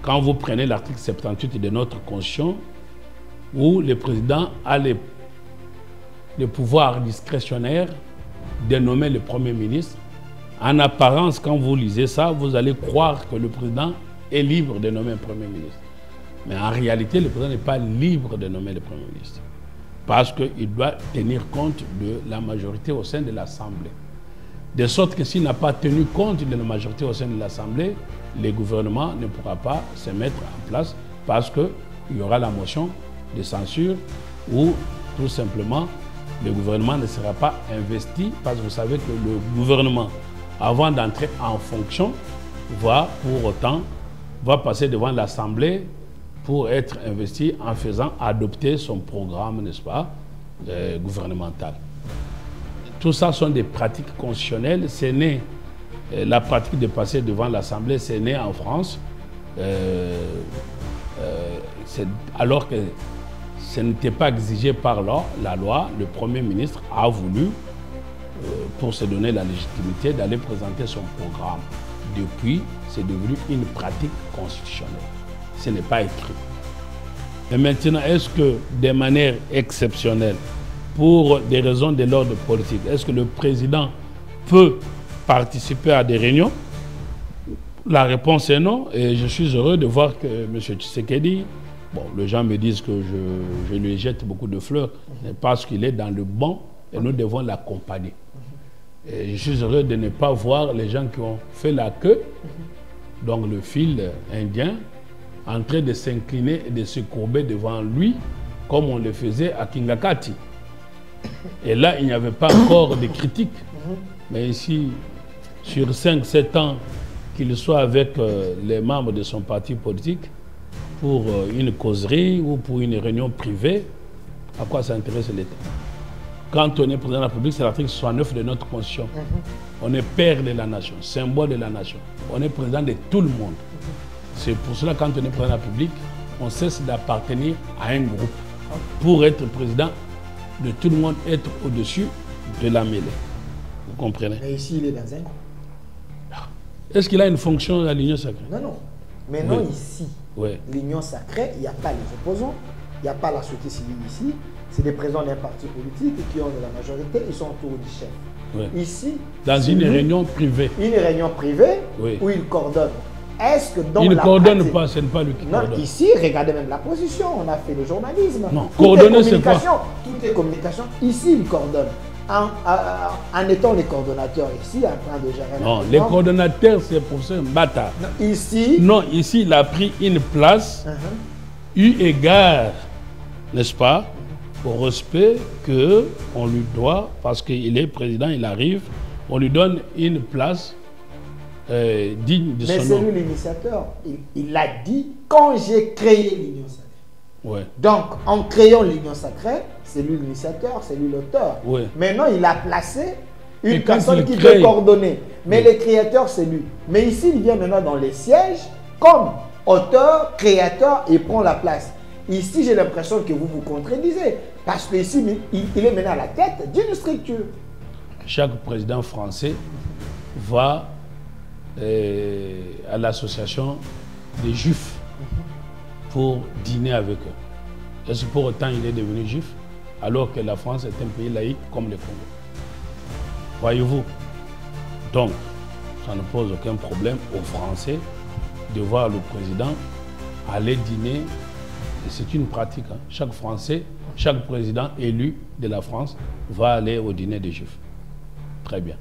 quand vous prenez l'article 78 de notre Constitution, où le président a le pouvoir discrétionnaire de nommer le Premier ministre, en apparence, quand vous lisez ça, vous allez croire que le président est libre de nommer un Premier ministre. Mais en réalité, le président n'est pas libre de nommer le Premier ministre. Parce qu'il doit tenir compte de la majorité au sein de l'Assemblée. De sorte que s'il n'a pas tenu compte de la majorité au sein de l'Assemblée, le gouvernement ne pourra pas se mettre en place parce qu'il y aura la motion de censure ou tout simplement le gouvernement ne sera pas investi parce que vous savez que le gouvernement, avant d'entrer en fonction, va pour autant passer devant l'Assemblée pour être investi en faisant adopter son programme, n'est-ce pas, gouvernemental. Tout ça sont des pratiques constitutionnelles. C'est né, la pratique de passer devant l'Assemblée, c'est né en France, alors que ce n'était pas exigé par la loi. Le Premier ministre a voulu, pour se donner la légitimité, d'aller présenter son programme. Depuis, c'est devenu une pratique constitutionnelle. Ce n'est pas écrit. Et maintenant, est-ce que de manière exceptionnelle, pour des raisons de l'ordre politique, est-ce que le président peut participer à des réunions? La réponse est non. Et je suis heureux de voir que M. Tshisekedi, bon, les gens me disent que je lui jette beaucoup de fleurs, parce qu'il est dans le banc et nous devons l'accompagner. Et je suis heureux de ne pas voir les gens qui ont fait la queue, donc le fil indien, en train de s'incliner et de se courber devant lui, comme on le faisait à Kingakati. Et là, il n'y avait pas encore de critiques. Mais ici, sur 5-7 ans, qu'il soit avec les membres de son parti politique, pour une causerie ou pour une réunion privée, à quoi ça intéresse l'État? Quand on est président de la République, c'est l'article 69 de notre Constitution. On est père de la nation, symbole de la nation. On est président de tout le monde. C'est pour cela, quand on est président de la République, on cesse d'appartenir à un groupe. Pour être président de tout le monde, être au-dessus de la mêlée. Vous comprenez? Mais ici, il est dans un groupe. Est-ce qu'il a une fonction à l'Union sacrée? Non, non. Mais non, ici, l'Union sacrée, il n'y a pas les opposants, il n'y a pas la société civile ici. C'est des présidents d'un parti politique qui ont de la majorité, ils sont autour du chef. Ici, dans une réunion privée. Une réunion privée où ils coordonnent. Est-ce que dans il ne coordonne pratique... pas, ce n'est pas lui qui coordonne. Non, ici, regardez même la position, on a fait le journalisme. Non, coordonner c'est quoi? Toutes les communications, ici, ils coordonnent. En étant les coordonnateurs ici, en train de gérer. Non, les coordonnateurs, c'est pour ça Mbata. Ici. Non, ici, il a pris une place, eu égard, n'est-ce pas, au respect qu'on lui doit, parce qu'il est président, il arrive, on lui donne une place digne de son nom. Mais c'est lui l'initiateur. Il l'a dit quand j'ai créé l'Union sacrée. Donc, en créant l'Union sacrée, c'est lui l'initiateur, c'est lui l'auteur. Maintenant, il a placé une personne qui peut coordonner. Mais le créateur, c'est lui. Mais ici, il vient maintenant dans les sièges comme auteur, créateur et prend la place. Ici, j'ai l'impression que vous vous contredisez. Parce qu'ici, il est maintenant à la tête d'une structure. Chaque président français va à l'association des Juifs pour dîner avec eux. Est-ce que pour autant il est devenu juif alors que la France est un pays laïque comme le Congo? Voyez-vous? Donc, ça ne pose aucun problème aux Français de voir le président aller dîner. C'est une pratique. Chaque Français, chaque président élu de la France va aller au dîner des Juifs. Très bien.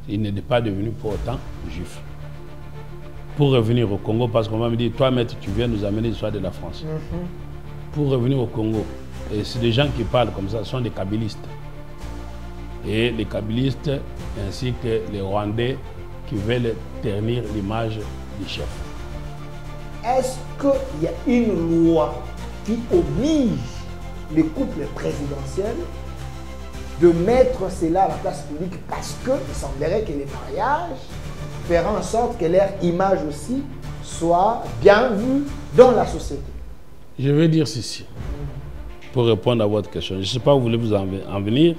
Il n'est pas devenu pour autant juif. Pour revenir au Congo, parce qu'on va me dire, toi, maître, tu viens nous amener l'histoire de la France. Pour revenir au Congo, et c'est des gens qui parlent comme ça, sont des kabylistes. Et les kabylistes, ainsi que les Rwandais qui veulent ternir l'image du chef. Est-ce qu'il y a une loi qui oblige les couples présidentiels de mettre cela à la place publique parce qu'il semblerait que les mariages feront en sorte que leur image aussi soit bien vue dans la société? Je vais dire ceci, pour répondre à votre question. Je ne sais pas où vous voulez vous en venir.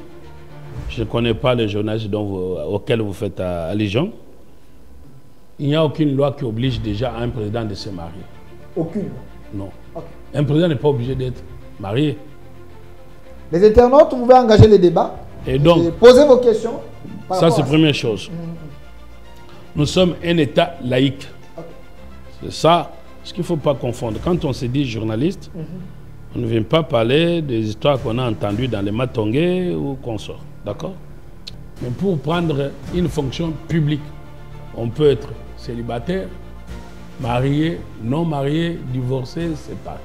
Je ne connais pas les journalistes auxquels vous faites allusion. Il n'y a aucune loi qui oblige déjà un président de se marier. Aucune. Non. Okay. Un président n'est pas obligé d'être marié. Les internautes, vous pouvez engager les débats. Et donc, posez vos questions. Ça, c'est la première chose. Nous sommes un État laïque. Okay. C'est ça ce qu'il ne faut pas confondre. Quand on se dit journaliste, on ne vient pas parler des histoires qu'on a entendues dans les matongés ou qu'on sort. D'accord? Mais pour prendre une fonction publique, on peut être célibataire, marié, non marié, divorcé, c'est pas.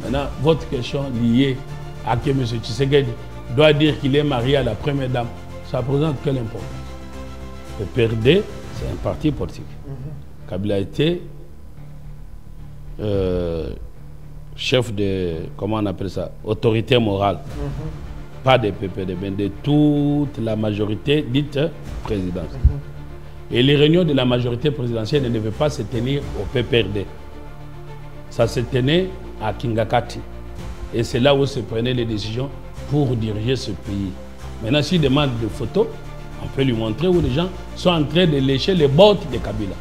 Maintenant, votre question liée à que M. Tshisekedi doit dire qu'il est marié à la première dame, ça présente quelle importance? Le PRD, c'est un parti politique. Kabila a été chef de, comment on appelle ça, autorité morale. Pas des PPD, mais de toute la majorité dite présidentielle. Et les réunions de la majorité présidentielle ne devaient pas se tenir au PPRD. Ça se tenait à Kingakati. Et c'est là où se prenaient les décisions pour diriger ce pays. Maintenant, s'il demande des photos, on peut lui montrer où les gens sont en train de lécher les bottes de Kabila.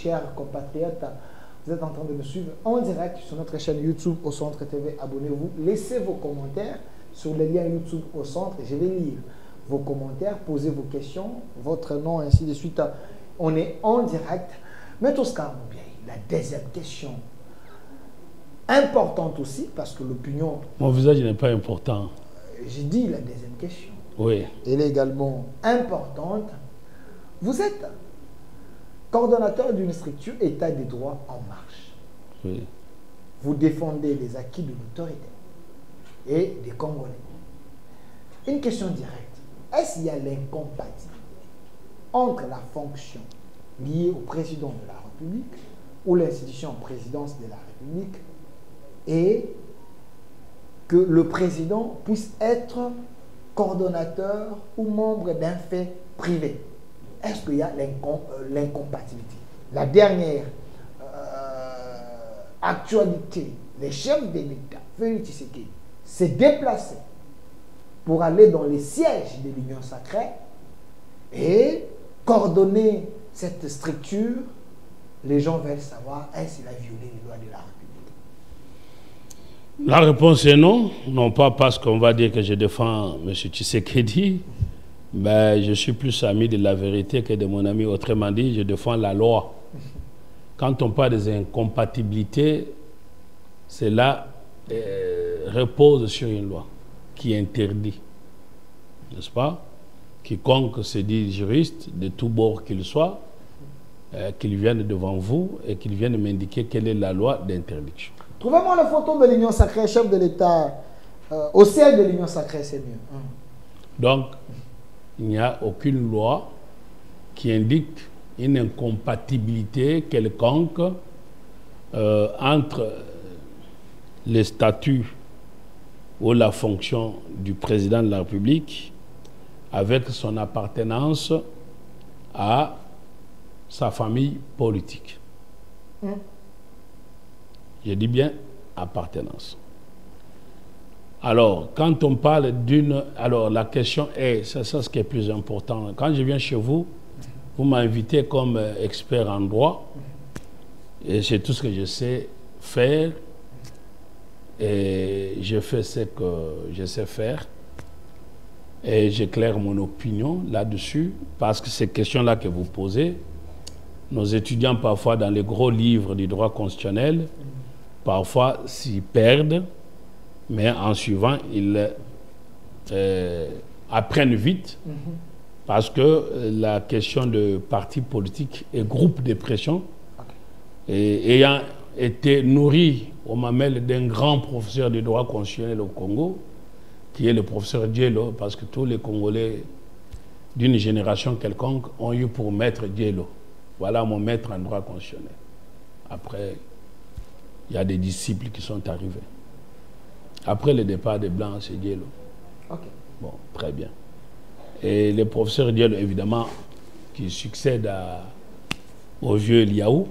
Chers compatriotes, vous êtes en train de me suivre en direct sur notre chaîne YouTube Au Centre TV. Abonnez-vous, laissez vos commentaires sur le lien YouTube Au Centre. Je vais lire vos commentaires, posez vos questions, votre nom, ainsi de suite. On est en direct. Mais tout ce cas, la deuxième question, importante aussi, parce que l'opinion... Mon visage n'est pas important. J'ai dit la deuxième question. Oui. Elle est également importante. Vous êtes coordonnateur d'une structure État des droits en marche. Oui. Vous défendez les acquis de l'autorité et des Congolais. Une question directe. Est-ce qu'il y a l'incompatibilité entre la fonction liée au président de la République ou l'institution présidence de la République et que le président puisse être coordonnateur ou membre d'un fait privé? Est-ce qu'il y a l'incompatibilité? La dernière actualité, les chefs de l'État, Félix Tshisekedi, s'est déplacé pour aller dans les sièges de l'Union sacrée et coordonner cette structure. Les gens veulent savoir, est-ce qu'il a violé les lois de la République? La réponse est non. Non pas parce qu'on va dire que je défends M. Tshisekedi. Ben, je suis plus ami de la vérité que de mon ami. Autrement dit, je défends la loi. Quand on parle des incompatibilités, cela repose sur une loi qui interdit, n'est-ce pas? Quiconque se dit juriste, de tout bord qu'il soit, qu'il vienne devant vous et qu'il vienne m'indiquer quelle est la loi d'interdiction. Trouvez-moi la photo de l'Union sacrée, chef de l'État, au siège de l'Union sacrée, c'est mieux. Donc, il n'y a aucune loi qui indique une incompatibilité quelconque entre les statuts ou la fonction du président de la République avec son appartenance à sa famille politique. Je dis bien appartenance. Alors, quand on parle d'une... Alors, la question est, c'est ça ce qui est plus important. Quand je viens chez vous, vous m'invitez comme expert en droit, et c'est tout ce que je sais faire, et je fais ce que je sais faire, et j'éclaire mon opinion là-dessus, parce que ces questions-là que vous posez, nos étudiants, parfois, dans les gros livres du droit constitutionnel, parfois s'y perdent, mais en suivant, ils apprennent vite, parce que la question de parti politique et groupe de pression, et ayant été nourri au mamelles d'un grand professeur de droit constitutionnel au Congo, qui est le professeur Diello, parce que tous les Congolais d'une génération quelconque ont eu pour maître Diello. Voilà mon maître en droit constitutionnel. Après, il y a des disciples qui sont arrivés. Après le départ des Blancs, c'est Diallo. Ok. Bon, très bien. Et le professeur Diallo, évidemment, qui succède au vieux Liaou.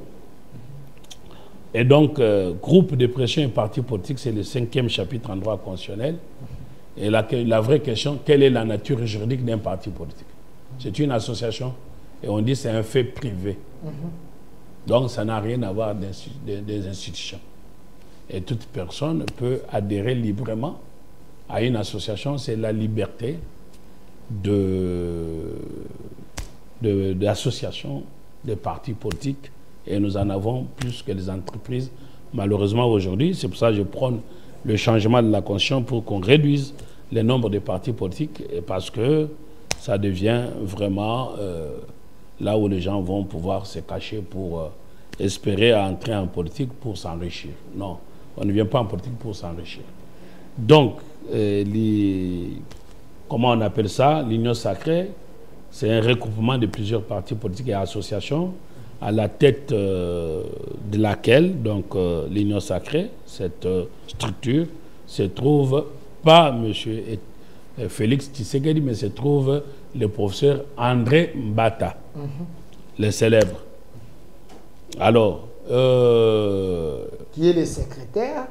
Et donc, groupe de pression et parti politique, c'est le 5e chapitre en droit constitutionnel. Et la vraie question, quelle est la nature juridique d'un parti politique? C'est une association et on dit c'est un fait privé. Donc, ça n'a rien à voir des institutions. Et toute personne peut adhérer librement à une association. C'est la liberté d'association des partis politiques. Et nous en avons plus que les entreprises, malheureusement, aujourd'hui. C'est pour ça que je prône le changement de la Constitution pour qu'on réduise le nombre de partis politiques, et parce que ça devient vraiment là où les gens vont pouvoir se cacher pour espérer entrer en politique pour s'enrichir. Non, on ne vient pas en politique pour s'enrichir. Donc, comment on appelle ça? L'Union sacrée, c'est un regroupement de plusieurs partis politiques et associations, à la tête de laquelle, donc l'Union sacrée, cette structure, se trouve pas M. Félix Tshisekedi, mais se trouve le professeur André Mbata, le célèbre. Alors, qui est le secrétaire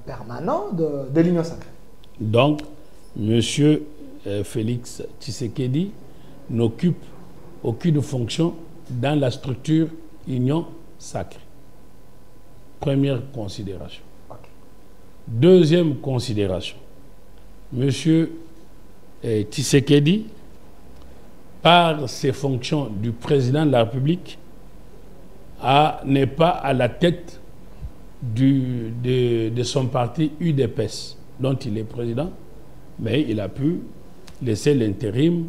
permanent de l'Union sacrée. Donc, M. Félix Tshisekedi n'occupe aucune fonction dans la structure Union sacrée. Première considération. Okay. Deuxième considération. M. Tshisekedi, par ses fonctions du président de la République, n'est pas à la tête de son parti UDPS, dont il est président, mais il a pu laisser l'intérim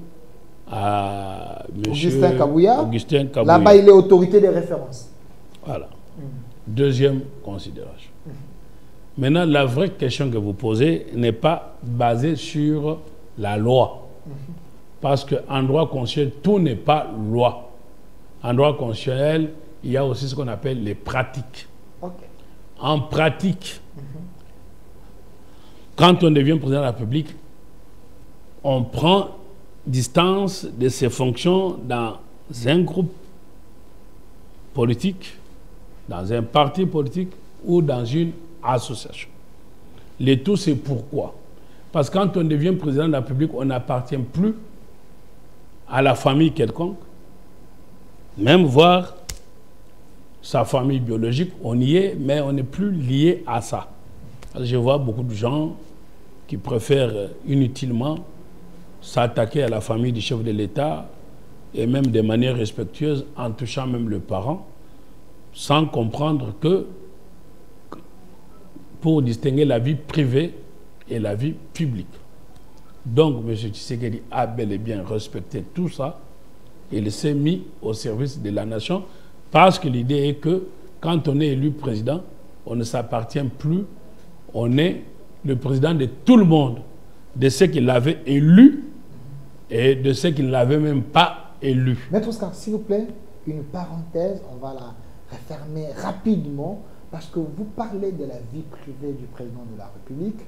à M. Augustin Kabouya. Là-bas, il est autorité de référence. Voilà. Deuxième considération. Maintenant, la vraie question que vous posez n'est pas basée sur la loi. Parce qu'en droit constitutionnel, tout n'est pas loi. En droit constitutionnel, il y a aussi ce qu'on appelle les pratiques. Okay. En pratique, quand on devient président de la République, on prend distance de ses fonctions dans un groupe politique, dans un parti politique ou dans une association. Le tout, c'est pourquoi. Parce que quand on devient président de la République, on n'appartient plus à la famille quelconque, même voir sa famille biologique, on y est, mais on n'est plus lié à ça. Je vois beaucoup de gens qui préfèrent inutilement s'attaquer à la famille du chef de l'État et même de manière respectueuse en touchant même le parent, sans comprendre que pour distinguer la vie privée et la vie publique. Donc, M. Tshisekedi a bel et bien respecté tout ça. Il s'est mis au service de la nation parce que l'idée est que quand on est élu président, on ne s'appartient plus, on est le président de tout le monde, de ceux qui l'avaient élu et de ceux qui ne l'avaient même pas élu. Maître Oscar, s'il vous plaît, une parenthèse, on va la refermer rapidement parce que vous parlez de la vie privée du président de la République.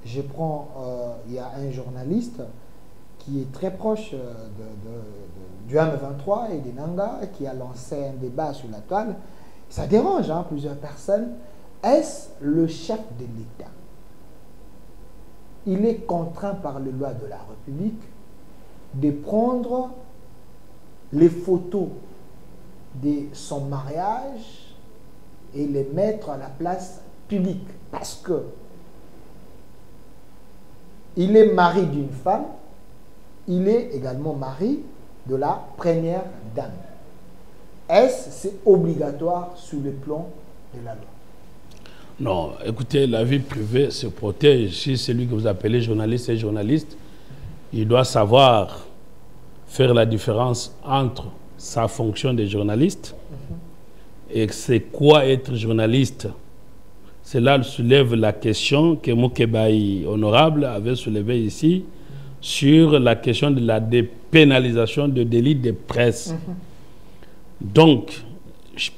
Je prends, il y a un journaliste qui est très proche du M23 et des Nanga qui a lancé un débat sur la toile. Ça dérange plusieurs personnes. Est-ce le chef de l'État? Il est contraint par les lois de la République de prendre les photos de son mariage et les mettre à la place publique parce que il est mari d'une femme, il est également mari de la première dame. Est-ce que c'est obligatoire sur le plan de la loi? Non, écoutez, la vie privée se protège. Si celui que vous appelez journaliste est journaliste, il doit savoir faire la différence entre sa fonction de journaliste et c'est quoi être journaliste. Cela soulève la question que Moukebaï honorable avait soulevée ici sur la question de la dépénalisation de délits de presse. Donc,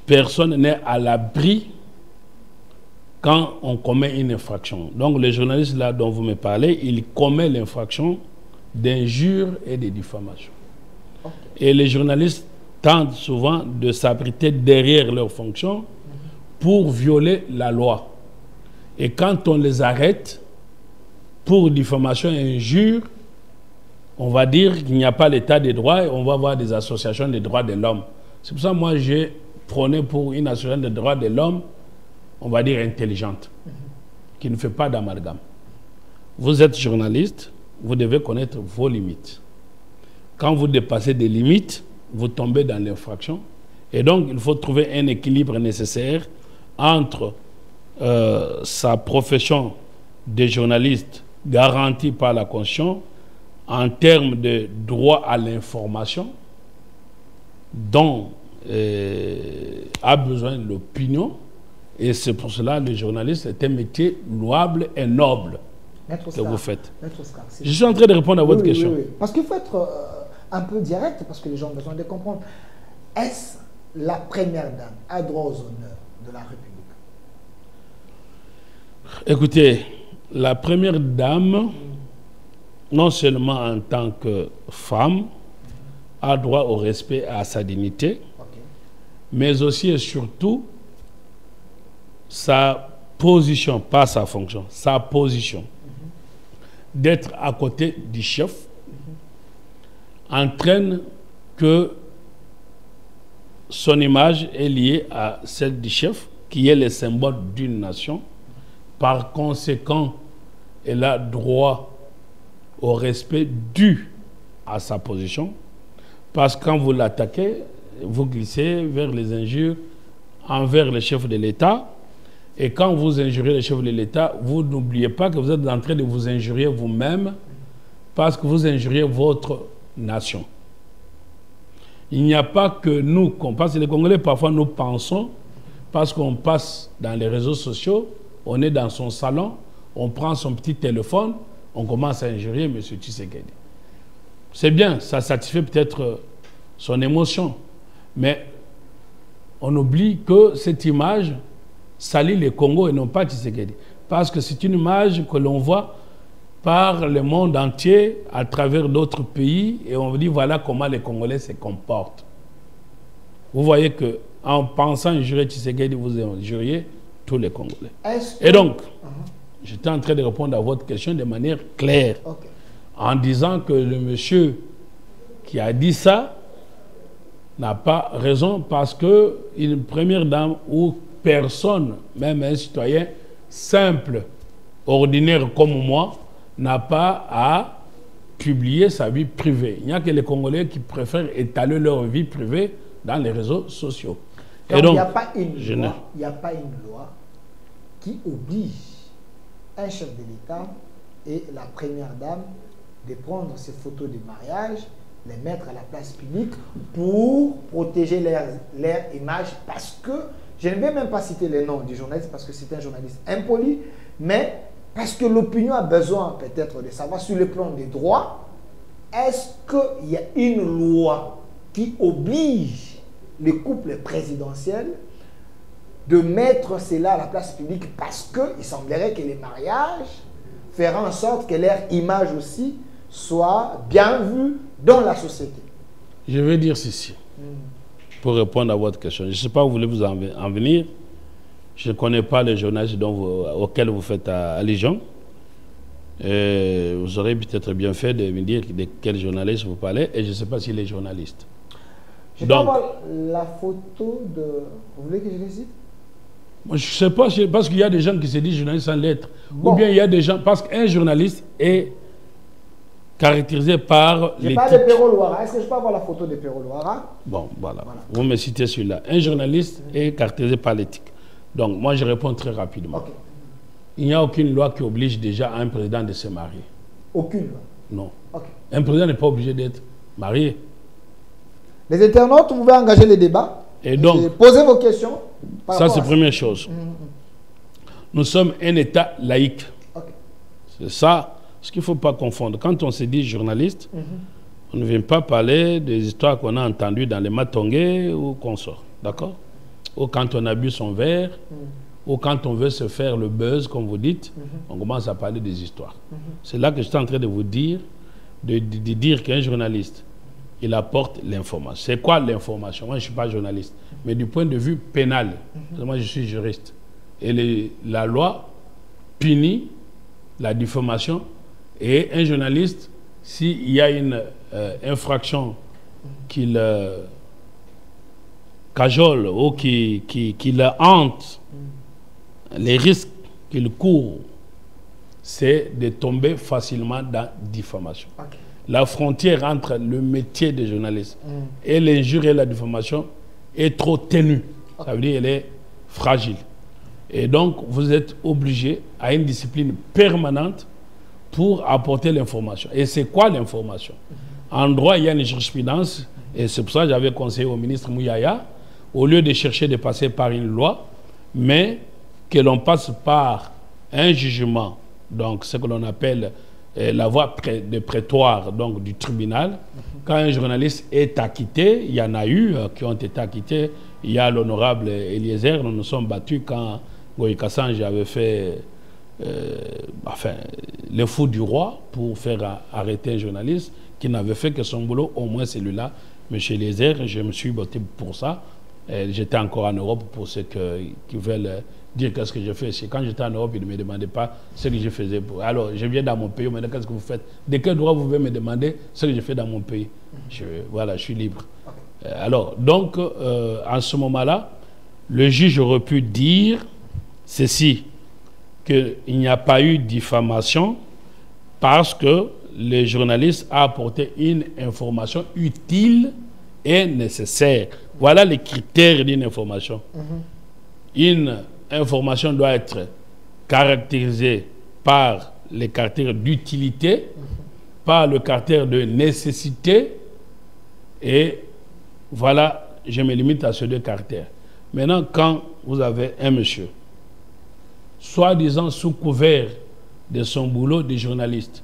personne n'est à l'abri quand on commet une infraction. Donc, le journaliste là dont vous me parlez, il commet l'infraction d'injure et de diffamation. Okay. Et les journalistes tentent souvent de s'abriter derrière leurs fonctions pour violer la loi. Et quand on les arrête pour diffamation et injure, on va dire qu'il n'y a pas l'état des droits et on va avoir des associations des droits de l'homme. C'est pour ça que moi j'ai prôné pour une association des droits de l'homme, on va dire intelligente, qui ne fait pas d'amalgame. Vous êtes journaliste, vous devez connaître vos limites. Quand vous dépassez des limites, vous tombez dans l'infraction. Et donc, il faut trouver un équilibre nécessaire entre sa profession de journaliste garantie par la Constitution en termes de droit à l'information dont a besoin l'opinion. Et c'est pour cela que le journaliste est un métier louable et noble que vous faites. Je suis en train de répondre à votre question. Oui. Parce qu'il faut être un peu direct, parce que les gens ont besoin de comprendre. Est-ce la première dame a droit aux honneurs de la République? Écoutez, la première dame, non seulement en tant que femme, a droit au respect et à sa dignité, mais aussi et surtout sa position, pas sa fonction, sa position d'être à côté du chef entraîne que son image est liée à celle du chef, qui est le symbole d'une nation. Par conséquent, elle a droit au respect dû à sa position, parce que quand vous l'attaquez, vous glissez vers les injures envers le chef de l'État. Et quand vous injuriez le chef de l'État, vous n'oubliez pas que vous êtes en train de vous injurier vous-même parce que vous injuriez votre nation. Il n'y a pas que nous, parce que les Congolais, parfois, nous pensons, parce qu'on passe dans les réseaux sociaux, on est dans son salon, on prend son petit téléphone, on commence à injurier M. Tshisekedi. C'est bien, ça satisfait peut-être son émotion, mais on oublie que cette image salit le Congo et non pas Tshisekedi. Parce que c'est une image que l'on voit par le monde entier, à travers d'autres pays, et on dit voilà comment les Congolais se comportent. Vous voyez qu'en pensant injurier Tshisekedi, vous injuriez tous les Congolais. Et donc, j'étais en train de répondre à votre question de manière claire, en disant que le monsieur qui a dit ça n'a pas raison, parce qu'une première dame ou personne, même un citoyen simple, ordinaire comme moi, n'a pas à publier sa vie privée. Il n'y a que les Congolais qui préfèrent étaler leur vie privée dans les réseaux sociaux. Et donc, il n'y a pas une loi qui oblige un chef de l'État et la première dame de prendre ces photos de mariage, les mettre à la place publique pour protéger leur image, parce que je ne vais même pas citer les noms du journaliste parce que c'est un journaliste impoli, mais parce que l'opinion a besoin peut-être de savoir sur le plan des droits, est-ce qu'il y a une loi qui oblige les couples présidentiels de mettre cela à la place publique, parce qu'il semblerait que les mariages feront en sorte que leur image aussi soit bien vue dans la société? Je vais dire ceci. Pour répondre à votre question. Je ne sais pas où vous voulez vous en venir. Je ne connais pas les journalistes auxquels vous faites allusion. Vous aurez peut-être bien fait de me dire de quel journaliste vous parlez, et je ne sais pas s'il est journaliste. Je peux avoir la photo de... Vous voulez que je les cite? Moi, je ne sais pas, parce qu'il y a des gens qui se disent journalistes sans lettres. Bon. Ou bien il y a des gens... Parce qu'un journaliste est caractérisé par... Je parle de Pero Luara. Est-ce que je peux avoir la photo de Pero Luara? Bon, voilà. Vous me citez celui-là. Un journaliste est caractérisé par l'éthique. Donc, moi, je réponds très rapidement. Il n'y a aucune loi qui oblige déjà un président de se marier. Aucune loi? Non. Un président n'est pas obligé d'être marié. Les internautes, vous pouvez engager les débats. Et donc, posez vos questions. Ça, c'est la première chose. Nous sommes un État laïque. C'est ça ce qu'il ne faut pas confondre. Quand on se dit journaliste, On ne vient pas parler des histoires qu'on a entendues dans les matongés ou qu'on sort. D'accord? Ou quand on a bu son verre, ou quand on veut se faire le buzz, comme vous dites, on commence à parler des histoires. C'est là que je suis en train de vous dire, de dire qu'un journaliste, il apporte l'information. C'est quoi l'information? Moi, je ne suis pas journaliste. Mais du point de vue pénal, moi, je suis juriste. Et la loi punit la diffamation. Et un journaliste, s'il y a une infraction qu'il cajole ou qui le hante, les risques qu'il court, c'est de tomber facilement dans diffamation. Okay. La frontière entre le métier de journaliste et l'injure et la diffamation est trop ténue. Okay. Ça veut dire qu'elle est fragile. Et donc, vous êtes obligé à une discipline permanente pour apporter l'information. Et c'est quoi l'information? En droit, il y a une jurisprudence, et c'est pour ça que j'avais conseillé au ministre Mouyaya, au lieu de chercher de passer par une loi, mais que l'on passe par un jugement, donc ce que l'on appelle la voie de prétoire, donc du tribunal. Quand un journaliste est acquitté, il y en a eu qui ont été acquittés. Il y a l'honorable Eliezer, nous nous sommes battus quand Goï Kassange avait fait le fou du roi pour faire arrêter un journaliste qui n'avait fait que son boulot, au moins celui-là. M. Eliezer, je me suis battu pour ça. J'étais encore en Europe pour ceux qui veulent dire qu'est-ce que je fais ici. Quand j'étais en Europe, ils ne me demandaient pas ce que je faisais. Alors, je viens dans mon pays, maintenant, qu'est-ce que vous faites? De quel droit vous pouvez me demander ce que je fais dans mon pays? Voilà, je suis libre. Alors, donc, en ce moment-là, le juge aurait pu dire ceci, qu'il n'y a pas eu diffamation parce que le journaliste a apporté une information utile et nécessaire. Voilà les critères d'une information. Une information doit être caractérisée par les caractères d'utilité, par le caractère de nécessité, et voilà, je me limite à ces deux caractères. Maintenant, quand vous avez un monsieur, soi-disant sous couvert de son boulot de journaliste,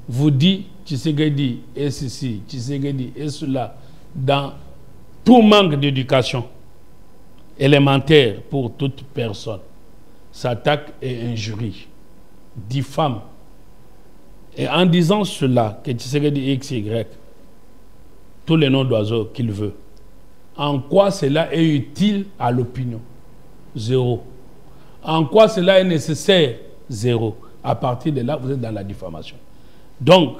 vous dit Tshisekedi et ceci, Tshisekedi et cela, dans tout manque d'éducation élémentaire pour toute personne, s'attaque et injurie, diffame. Et en disant cela, que Tshisekedi X, Y, tous les noms d'oiseaux qu'il veut, en quoi cela est utile à l'opinion? Zéro. En quoi cela est nécessaire? Zéro. À partir de là, vous êtes dans la diffamation. Donc,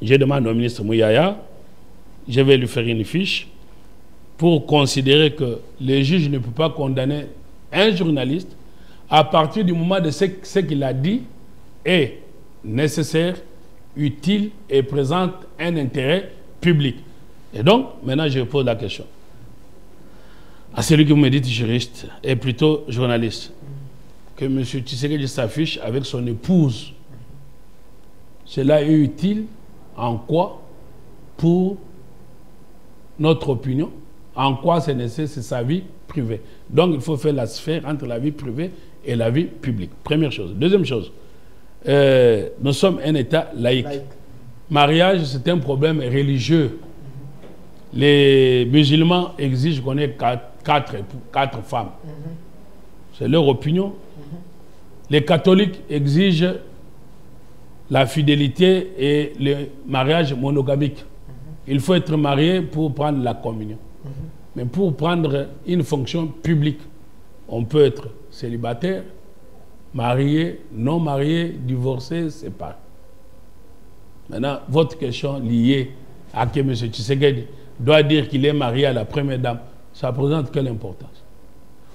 je demande au ministre Mouyaya, je vais lui faire une fiche pour considérer que le juge ne peut pas condamner un journaliste à partir du moment de ce qu'il a dit est nécessaire, utile et présente un intérêt public. Et donc, maintenant, je pose la question à celui qui me dit juriste et plutôt journaliste, que M. Tshisekedi s'affiche avec son épouse. Cela est utile en quoi pour notre opinion? En quoi c'est nécessaire? C'est sa vie privée. Donc, il faut faire la sphère entre la vie privée et la vie publique. Première chose. Deuxième chose, nous sommes un État laïque. Mariage, c'est un problème religieux. Les musulmans exigent qu'on ait quatre femmes. C'est leur opinion. Les catholiques exigent la fidélité et le mariage monogamique. Il faut être marié pour prendre la communion. Mais pour prendre une fonction publique, on peut être célibataire, marié, non marié, divorcé, séparé. Maintenant, votre question liée à que M. Tshisekedi doit dire qu'il est marié à la première dame, ça présente quelle importance?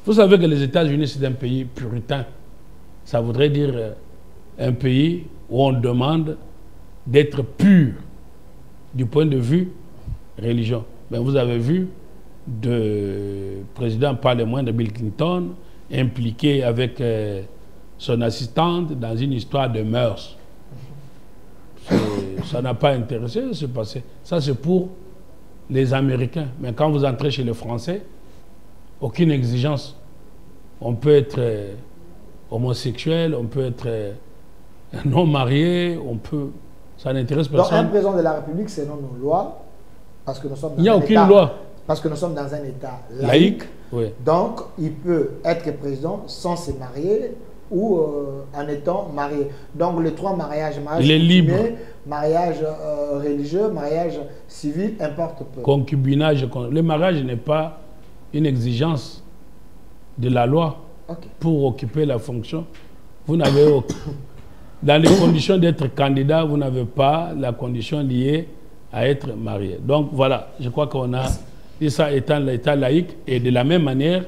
Vous savez que les États-Unis, c'est un pays puritain. Ça voudrait dire un pays où on demande d'être pur du point de vue religion. Mais vous avez vu le président, pas le moins de Bill Clinton, impliqué avec son assistante dans une histoire de mœurs. Ça n'a pas intéressé de se passer. Ça, c'est pour les Américains. Mais quand vous entrez chez les Français, aucune exigence. On peut être homosexuel, on peut être non marié, on peut... Ça n'intéresse personne. Donc un président de la République, selon nos lois, parce que nous sommes dans il n'y a aucune loi. Parce que nous sommes dans un État laïque. Oui. Donc, il peut être président sans se marier ou en étant marié. Donc, les 3 mariages, il est libre. Mariage religieux, mariage civil, importe peu. Concubinage. Le mariage n'est pas une exigence de la loi pour occuper la fonction. Vous n'avez dans les conditions d'être candidat, vous n'avez pas la condition liée à être marié. Donc voilà, je crois qu'on a dit ça étant l'État laïque. Et de la même manière,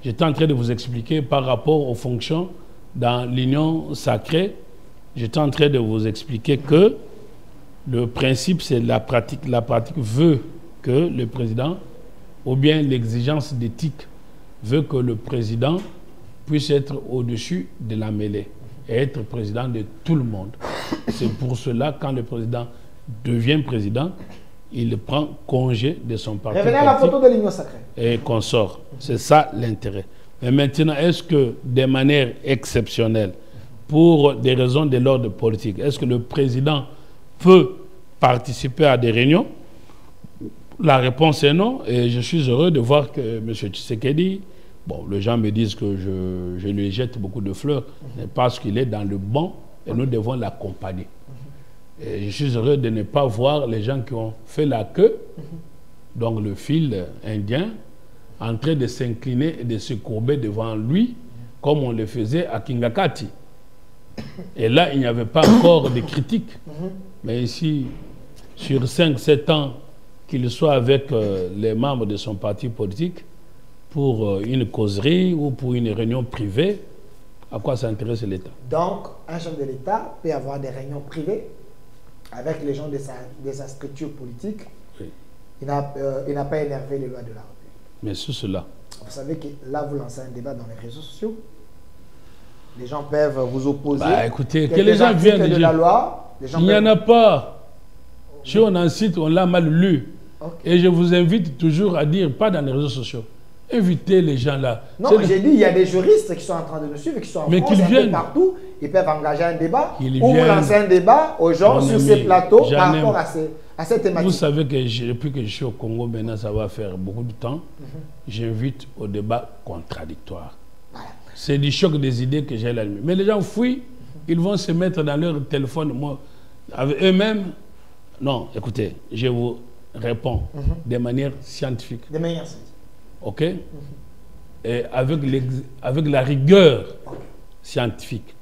j'étais en train de vous expliquer par rapport aux fonctions dans l'union sacrée, j'étais en train de vous expliquer que le principe, c'est la pratique. La pratique veut que le président, ou bien l'exigence d'éthique, veut que le président puisse être au-dessus de la mêlée et être président de tout le monde. C'est pour cela, quand le président devient président, il prend congé de son parti. Revenez à la photo de l'union sacrée. Et qu'on sort. C'est ça l'intérêt. Mais maintenant, est-ce que de manière exceptionnelle, pour des raisons de l'ordre politique, est-ce que le président peut participer à des réunions? La réponse est non. Et je suis heureux de voir que M. Tshisekedi, bon, les gens me disent que je lui jette beaucoup de fleurs, parce qu'il est dans le banc et nous devons l'accompagner. Et je suis heureux de ne pas voir les gens qui ont fait la queue, donc le fil indien, en train de s'incliner et de se courber devant lui, comme on le faisait à Kingakati. Et là, il n'y avait pas encore de critiques. Mais ici, sur 5-7 ans, qu'il soit avec les membres de son parti politique, pour une causerie ou pour une réunion privée, à quoi ça intéresse l'État? Donc, un chef de l'État peut avoir des réunions privées avec les gens de sa structure politique. Oui. Il n'a pas énervé les lois de la République. Mais sur cela. Vous savez que là, vous lancez un débat dans les réseaux sociaux. Les gens peuvent vous opposer. Bah écoutez, que les gens viennent de la loi. Il n'y en a pas. Si on en cite, on l'a mal lu. Okay. Et je vous invite toujours à dire, pas dans les réseaux sociaux. Invitez les gens là. Non, j'ai dit, il y a des juristes qui sont en train de nous suivre et qui sont en France, un peu partout. Ils peuvent engager un débat ou lancer un débat aux gens sur ces plateaux par rapport à cette thématique. Vous savez que depuis que je suis au Congo, maintenant ça va faire beaucoup de temps, j'invite au débat contradictoire. Voilà. C'est du choc des idées que j'ai là. Mais les gens fouillent, ils vont se mettre dans leur téléphone, moi, avec eux-mêmes. Non, écoutez, je vous réponds de manière scientifique. De manière scientifique. OK? Et avec la rigueur scientifique.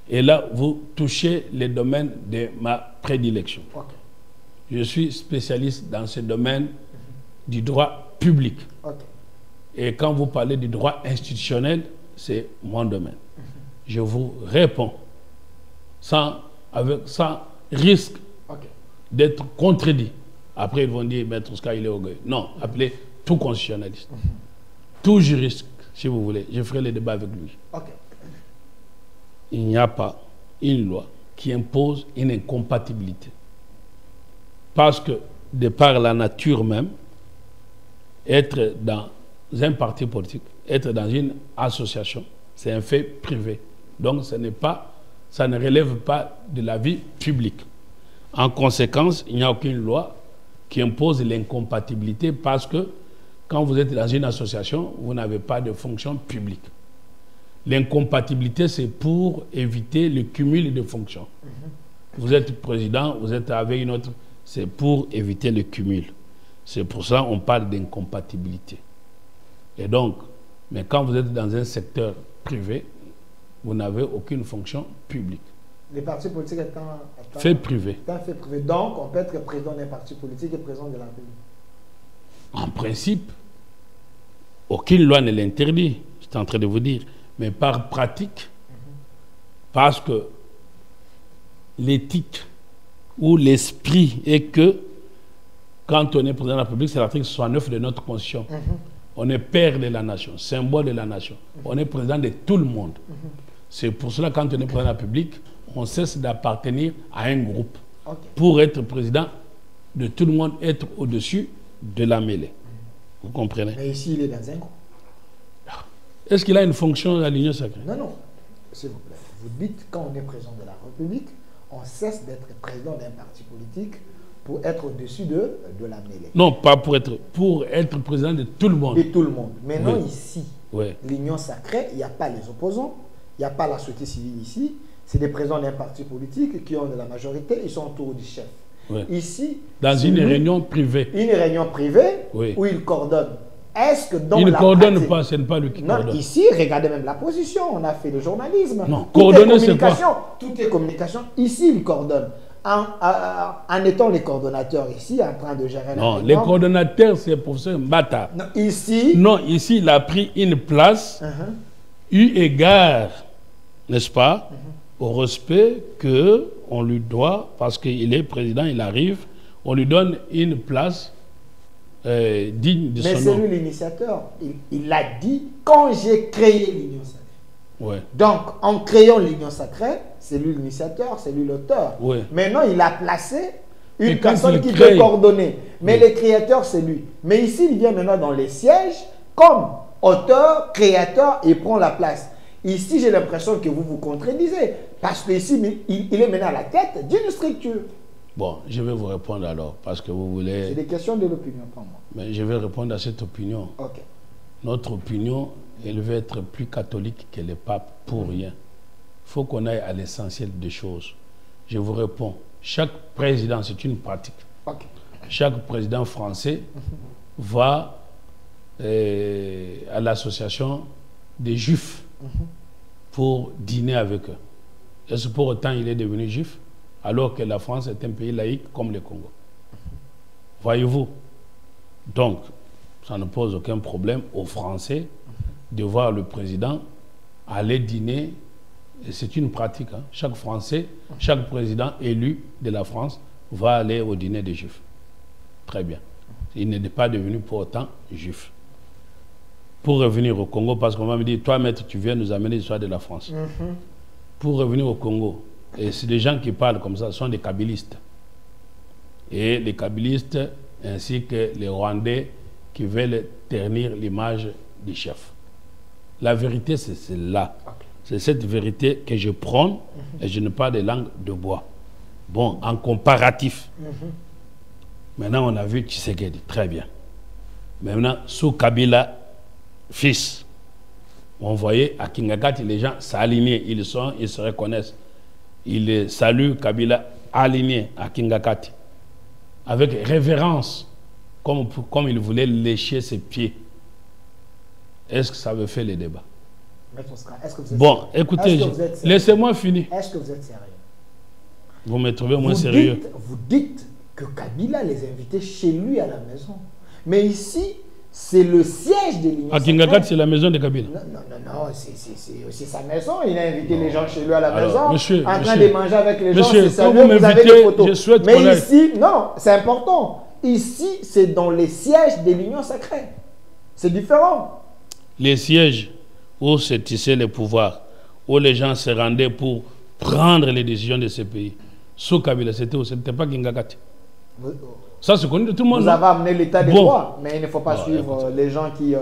Et là, vous touchez les domaines de ma prédilection. Je suis spécialiste dans ce domaine du droit public. Et quand vous parlez du droit institutionnel, c'est mon domaine. Je vous réponds sans risque d'être contredit. Après, ils vont dire, Maître Oscar, il est orgueilleux. Non, appelez tout constitutionnaliste, tout juriste, si vous voulez. Je ferai le débat avec lui. Il n'y a pas une loi qui impose une incompatibilité. Parce que, de par la nature même, être dans un parti politique, être dans une association, c'est un fait privé. Donc, ça ne relève pas de la vie publique. En conséquence, il n'y a aucune loi qui impose l'incompatibilité parce que quand vous êtes dans une association, vous n'avez pas de fonction publique. L'incompatibilité, c'est pour éviter le cumul de fonctions. Vous êtes président, vous êtes avec une autre, c'est pour éviter le cumul. C'est pour ça qu'on parle d'incompatibilité. Et donc, mais quand vous êtes dans un secteur privé, vous n'avez aucune fonction publique. Les partis politiques étant fait privé. Fait privé. Donc, on peut être président d'un parti politique et président de la République. En principe, aucune loi ne l'interdit, je suis en train de vous dire. Mais par pratique, parce que l'éthique ou l'esprit est que quand on est président de la République, c'est l'article 69 de notre Constitution. On est père de la nation, symbole de la nation. On est président de tout le monde. C'est pour cela, quand on est président de la République, on cesse d'appartenir à un groupe. Pour être président de tout le monde, être au-dessus de la mêlée. Vous comprenez? Mais ici, il est dans un groupe. Est-ce qu'il a une fonction à l'Union sacrée? Non, non. S'il vous plaît. Vous dites, quand on est président de la République, on cesse d'être président d'un parti politique pour être au-dessus de la mêlée. Non, pas pour être président de tout le monde. De tout le monde. Maintenant, oui. Ici, oui. l'Union sacrée, il n'y a pas les opposants, il n'y a pas la société civile ici. C'est des présidents d'un parti politique qui ont de la majorité, ils sont autour du chef. Oui. Ici, dans une réunion privée. Une réunion privée oui. où ils coordonnent. Est-ce que dans il ne coordonne pratique, pas, ce n'est pas lui qui coordonne. Ici, regardez même la position, on a fait le journalisme. Non, coordonner, c'est quoi? Tout est communication. Ici, ils coordonnent. En étant les coordonnateurs ici, en train de gérer la non, les coordonnateurs, c'est le professeur Mbata. Non, ici... Non, ici, il a pris une place, eu égard, n'est-ce pas, au respect qu'on lui doit, parce qu'il est président, il arrive, on lui donne une place digne de son nom. Mais c'est lui l'initiateur. Il l'a dit quand j'ai créé l'Union sacrée. Ouais. Donc, en créant l'Union sacrée, c'est lui l'initiateur, c'est lui l'auteur. Ouais. Maintenant, il a placé une personne qui peut coordonner. Mais le créateur, c'est lui. Mais ici, il vient maintenant dans les sièges comme auteur, créateur et prend la place. Ici, j'ai l'impression que vous vous contredisez. Parce que ici, il est maintenant à la tête d'une structure. Bon, je vais vous répondre alors, parce que vous voulez... C'est des questions de l'opinion, pas moi. Mais je vais répondre à cette opinion. Ok. Notre opinion, elle veut être plus catholique que les papes pour rien. Il faut qu'on aille à l'essentiel des choses. Je vous réponds. Chaque président, c'est une pratique. Okay. Chaque président français va à l'association des juifs pour dîner avec eux. Est-ce que pour autant il est devenu juif alors que la France est un pays laïque comme le Congo? Voyez-vous? Donc, ça ne pose aucun problème aux Français de voir le président aller dîner. C'est une pratique. Hein. Chaque Français, chaque président élu de la France va aller au dîner des Juifs. Très bien. Il n'est pas devenu pour autant juif. Pour revenir au Congo, parce qu'on va me dire, toi, maître, tu viens nous amener l'histoire de la France. Pour revenir au Congo, et c'est des gens qui parlent comme ça, ce sont des kabylistes. Et les kabylistes, ainsi que les Rwandais qui veulent ternir l'image du chef. La vérité, c'est celle-là. C'est cette vérité que je prône et je ne parle de langue de bois. Bon, en comparatif. Maintenant, on a vu Tshisekedi, très bien. Maintenant, sous Kabila, fils, on voyait à Kingagati, les gens s'alignaient, ils se reconnaissent. Ils saluent Kabila aligné à Kingagati, avec révérence, comme il voulait lécher ses pieds. Est-ce que ça veut faire le débat? Bon, écoutez, laissez-moi finir. Est-ce que vous êtes sérieux? Vous me trouvez moins sérieux? Vous dites que Kabila les invitait chez lui à la maison. Mais ici, c'est le siège de l'Union. À Kingagati, c'est la maison de Kabila. Non, c'est aussi sa maison. Il a invité les gens chez lui à la maison, monsieur, en train de manger avec les gens. Monsieur, quand vous avez des photos. Je souhaite mais ici, non, c'est important. Ici, c'est dans les sièges de l'Union sacrée. C'est différent. Les sièges où se tissaient les pouvoirs, où les gens se rendaient pour prendre les décisions de ce pays. Sous Kabila, c'était pas Kingagati. Ça, c'est connu de tout le monde. Vous avez amené l'état des droits, mais il ne faut pas suivre les gens qui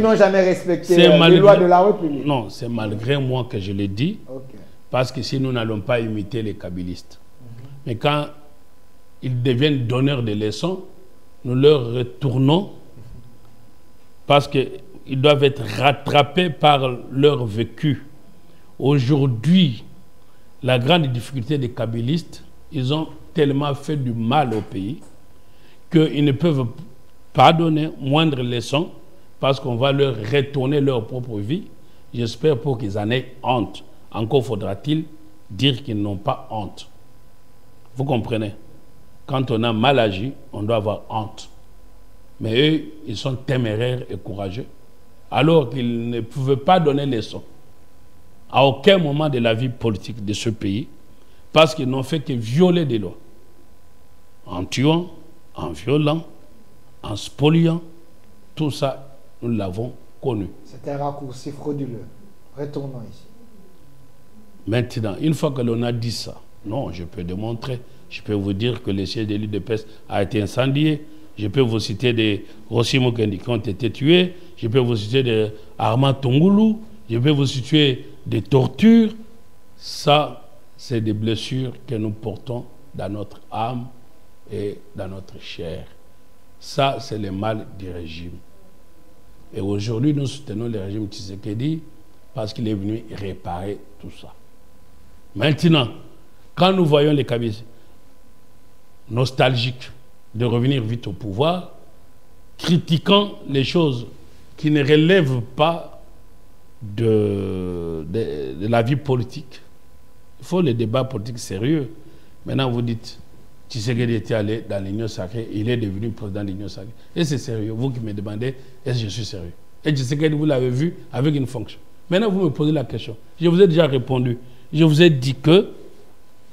n'ont jamais respecté les lois de la République. Non, c'est malgré moi que je le dis, parce que si nous n'allons pas imiter les kabylistes. Mais quand ils deviennent donneurs de leçons, nous leur retournons parce qu'ils doivent être rattrapés par leur vécu. Aujourd'hui, la grande difficulté des kabylistes, ils ont tellement fait du mal au pays qu'ils ne peuvent pas donner moindre leçon parce qu'on va leur retourner leur propre vie. J'espère pour qu'ils en aient honte. Encore faudra-t-il dire qu'ils n'ont pas honte. Vous comprenez? Quand on a mal agi, on doit avoir honte. Mais eux, ils sont téméraires et courageux, alors qu'ils ne pouvaient pas donner leçon à aucun moment de la vie politique de ce pays, parce qu'ils n'ont fait que violer des lois. En tuant, en violant, en spoliant, tout ça, nous l'avons connu. C'est un raccourci frauduleux. Retournons ici. Maintenant, une fois que l'on a dit ça, non, je peux démontrer, je peux vous dire que le siège de l'UDPS a été incendié, je peux vous citer des Rossi Mukendi qui ont été tués, je peux vous citer des Armand Tongulu, je peux vous citer des tortures. Ça, c'est des blessures que nous portons dans notre âme et dans notre chair. Ça, c'est le mal du régime. Et aujourd'hui, nous soutenons le régime Tshisekedi parce qu'il est venu réparer tout ça. Maintenant, quand nous voyons les cabinets nostalgiques de revenir vite au pouvoir, critiquant les choses qui ne relèvent pas de la vie politique. Il faut les débats politiques sérieux. Maintenant, vous dites, Tshisekedi était allé dans l'Union sacrée, il est devenu président de l'Union sacrée. Et c'est sérieux. Vous qui me demandez, est-ce que je suis sérieux? Et Tshisekedi, vous l'avez vu avec une fonction. Maintenant, vous me posez la question. Je vous ai déjà répondu. Je vous ai dit que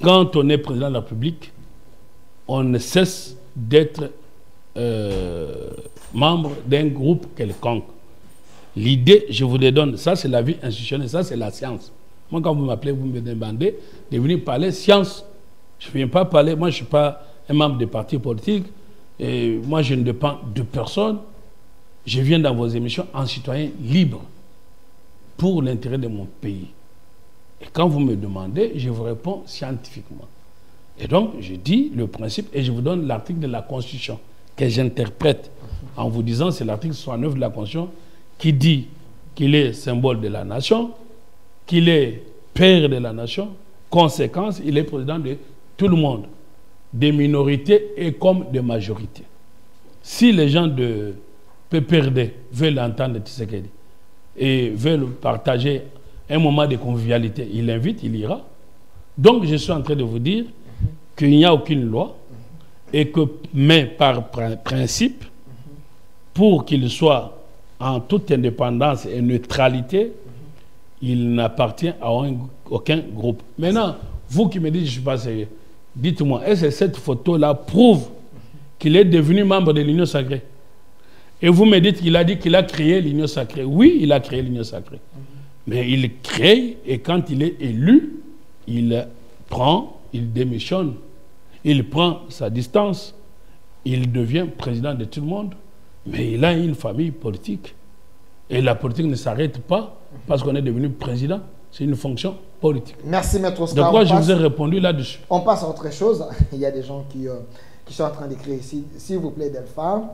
quand on est président de la République, on ne cesse d'être membre d'un groupe quelconque. L'idée, je vous les donne, ça c'est la vie institutionnelle, ça c'est la science. Moi, quand vous m'appelez, vous me demandez de venir parler science. Je ne viens pas parler, moi je ne suis pas un membre de parti politique, et moi je ne dépends de personne. Je viens dans vos émissions en citoyen libre pour l'intérêt de mon pays. Et quand vous me demandez, je vous réponds scientifiquement. Et donc, je dis le principe et je vous donne l'article de la Constitution que j'interprète en vous disant c'est l'article 69 de la Constitution qui dit qu'il est symbole de la nation, qu'il est père de la nation, conséquence, il est président de tout le monde, des minorités et comme des majorités. Si les gens de PPRD veulent entendre Tshisekedi et veulent partager un moment de convivialité, il l'invite, il ira. Donc, je suis en train de vous dire qu'il n'y a aucune loi et que, mais par principe, pour qu'il soit en toute indépendance et neutralité, il n'appartient à aucun groupe. Maintenant, vous qui me dites, je ne suis pas sérieux, dites-moi, est-ce que cette photo-là prouve qu'il est devenu membre de l'Union sacrée? Et vous me dites qu'il a dit qu'il a créé l'Union sacrée. Oui, il a créé l'Union sacrée. Mais il crée et quand il est élu, il démissionne, il prend sa distance, il devient président de tout le monde, mais il a une famille politique. Et la politique ne s'arrête pas parce qu'on est devenu président. C'est une fonction politique. Merci, Maître Oscar. De quoi je vous ai répondu là-dessus. On passe à autre chose. Il y a des gens qui sont en train d'écrire ici. S'il vous plaît, Delphin,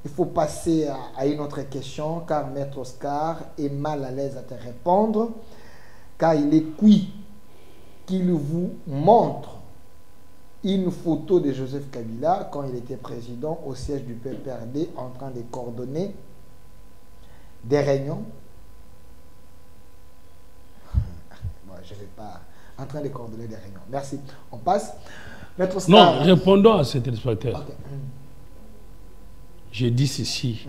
il faut passer à une autre question car Maître Oscar est mal à l'aise à te répondre car il est cuit qu'il vous montre une photo de Joseph Kabila quand il était président au siège du PPRD en train de coordonner des réunions. Bon, je ne vais pas en train de coordonner des réunions. Merci. On passe. Maître Oscar. Non, répondons à cet inspecteur. Okay. Je dis ceci.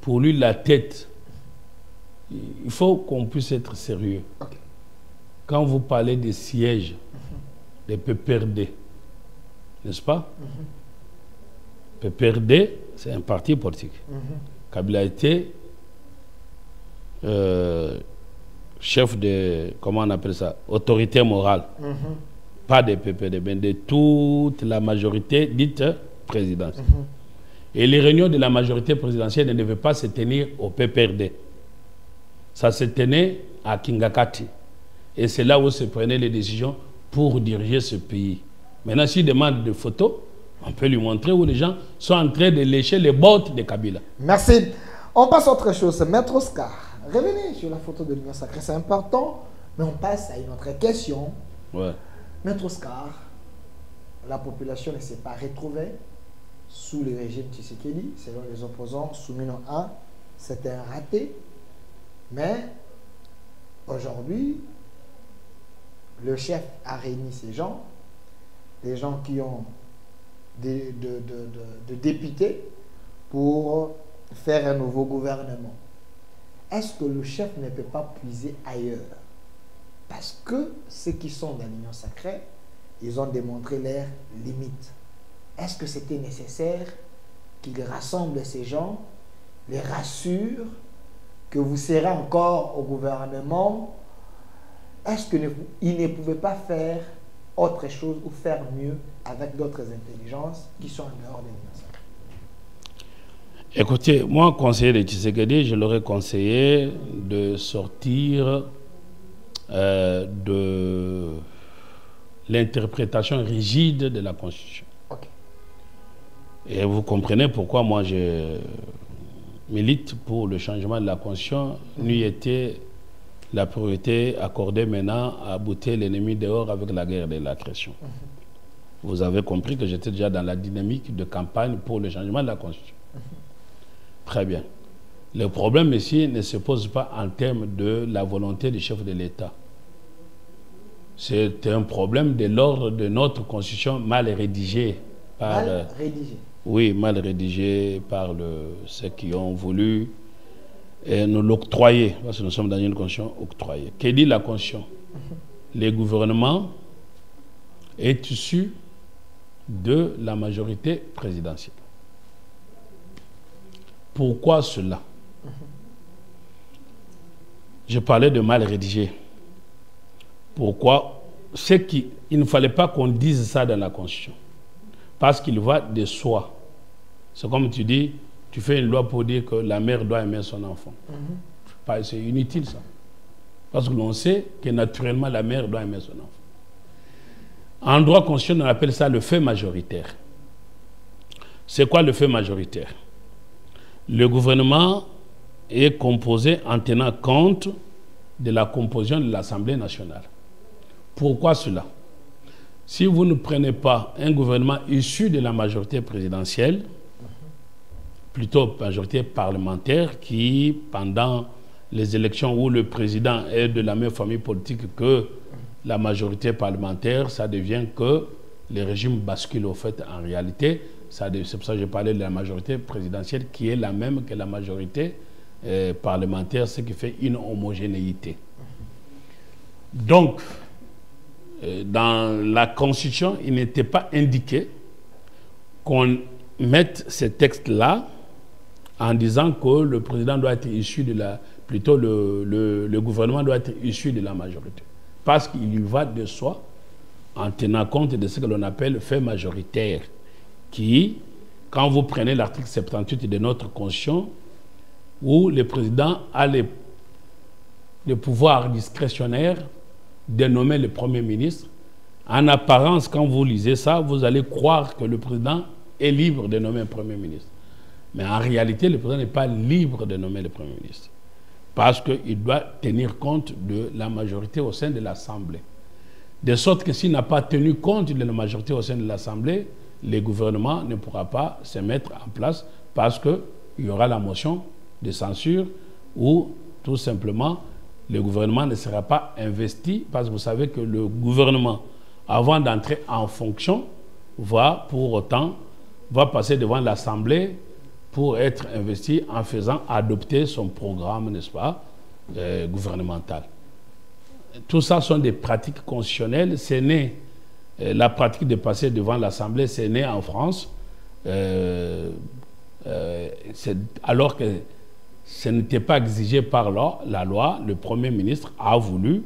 Pour lui, la tête, il faut qu'on puisse être sérieux. Okay. Quand vous parlez des sièges, des PPRD, n'est-ce pas? PPRD, c'est un parti politique. Kabila était chef de, comment on appelle ça, autorité morale. Pas des PPRD, mais de toute la majorité dite présidentielle. Et les réunions de la majorité présidentielle ne devaient pas se tenir au PPRD. Ça se tenait à Kingakati. Et c'est là où se prenaient les décisions pour diriger ce pays. Maintenant, s'il demande des photos, on peut lui montrer où les gens sont en train de lécher les bottes de Kabila. Merci. On passe à autre chose. Maître Oscar, revenez sur la photo de l'Union sacrée. C'est important, mais on passe à une autre question. Ouais. Maître Oscar, la population ne s'est pas retrouvée sous le régime Tshisekedi. Selon les opposants, Souminon 1, c'était un raté. Mais aujourd'hui, le chef a réuni ces gens, des gens qui ont de députés pour faire un nouveau gouvernement. Est-ce que le chef ne peut pas puiser ailleurs? Parce que ceux qui sont dans l'Union sacrée, ils ont démontré leurs limites. Est-ce que c'était nécessaire qu'il rassemble ces gens, les rassure, que vous serez encore au gouvernement? Est-ce qu'il ne pouvait pas faire autre chose ou faire mieux avec d'autres intelligences qui sont en dehors de l'Union sacrée? Écoutez, moi, conseiller de Tshisekedi, je leur ai conseillé de sortir de l'interprétation rigide de la Constitution. Okay. Et vous comprenez pourquoi moi je milite pour le changement de la Constitution, n'eût été la priorité accordée maintenant à bouter l'ennemi dehors avec la guerre de l'agression. Vous avez compris que j'étais déjà dans la dynamique de campagne pour le changement de la Constitution. Très bien. Le problème ici ne se pose pas en termes de la volonté du chef de l'État. C'est un problème de l'ordre de notre Constitution mal rédigée. Mal rédigée. Oui, mal rédigée par ceux qui ont voulu nous l'octroyer, parce que nous sommes dans une Constitution octroyée. Que dit la Constitution? Le gouvernement est issu de la majorité présidentielle. Pourquoi cela? Je parlais de mal rédigé. Pourquoi? Il ne fallait pas qu'on dise ça dans la Constitution. Parce qu'il va de soi. C'est comme tu dis, tu fais une loi pour dire que la mère doit aimer son enfant. C'est inutile ça. Parce que l'on sait que naturellement la mère doit aimer son enfant. En droit constitutionnel, on appelle ça le fait majoritaire. C'est quoi le fait majoritaire? Le gouvernement est composé en tenant compte de la composition de l'Assemblée nationale. Pourquoi cela? Si vous ne prenez pas un gouvernement issu de la majorité présidentielle, plutôt majorité parlementaire, qui, pendant les élections où le président est de la même famille politique que la majorité parlementaire, ça devient que les régimes basculent au fait en réalité. C'est pour ça que j'ai parlé de la majorité présidentielle qui est la même que la majorité parlementaire, ce qui fait une homogénéité. Donc, dans la Constitution, il n'était pas indiqué qu'on mette ces textes-là en disant que le président doit être issu de la... Plutôt, le gouvernement doit être issu de la majorité. Parce qu'il y va de soi en tenant compte de ce que l'on appelle fait majoritaire, qui, quand vous prenez l'article 78 de notre Constitution, où le président a le pouvoir discrétionnaire de nommer le Premier ministre, en apparence, quand vous lisez ça, vous allez croire que le président est libre de nommer un Premier ministre. Mais en réalité, le président n'est pas libre de nommer le Premier ministre. Parce qu'il doit tenir compte de la majorité au sein de l'Assemblée. De sorte que s'il n'a pas tenu compte de la majorité au sein de l'Assemblée, le gouvernement ne pourra pas se mettre en place parce qu'il y aura la motion de censure ou tout simplement le gouvernement ne sera pas investi parce que vous savez que le gouvernement, avant d'entrer en fonction, va passer devant l'Assemblée pour être investi en faisant adopter son programme, n'est-ce pas, gouvernemental. Tout ça sont des pratiques constitutionnelles. C'est né, la pratique de passer devant l'Assemblée, c'est né en France, alors que ce n'était pas exigé par la loi. Le Premier ministre a voulu,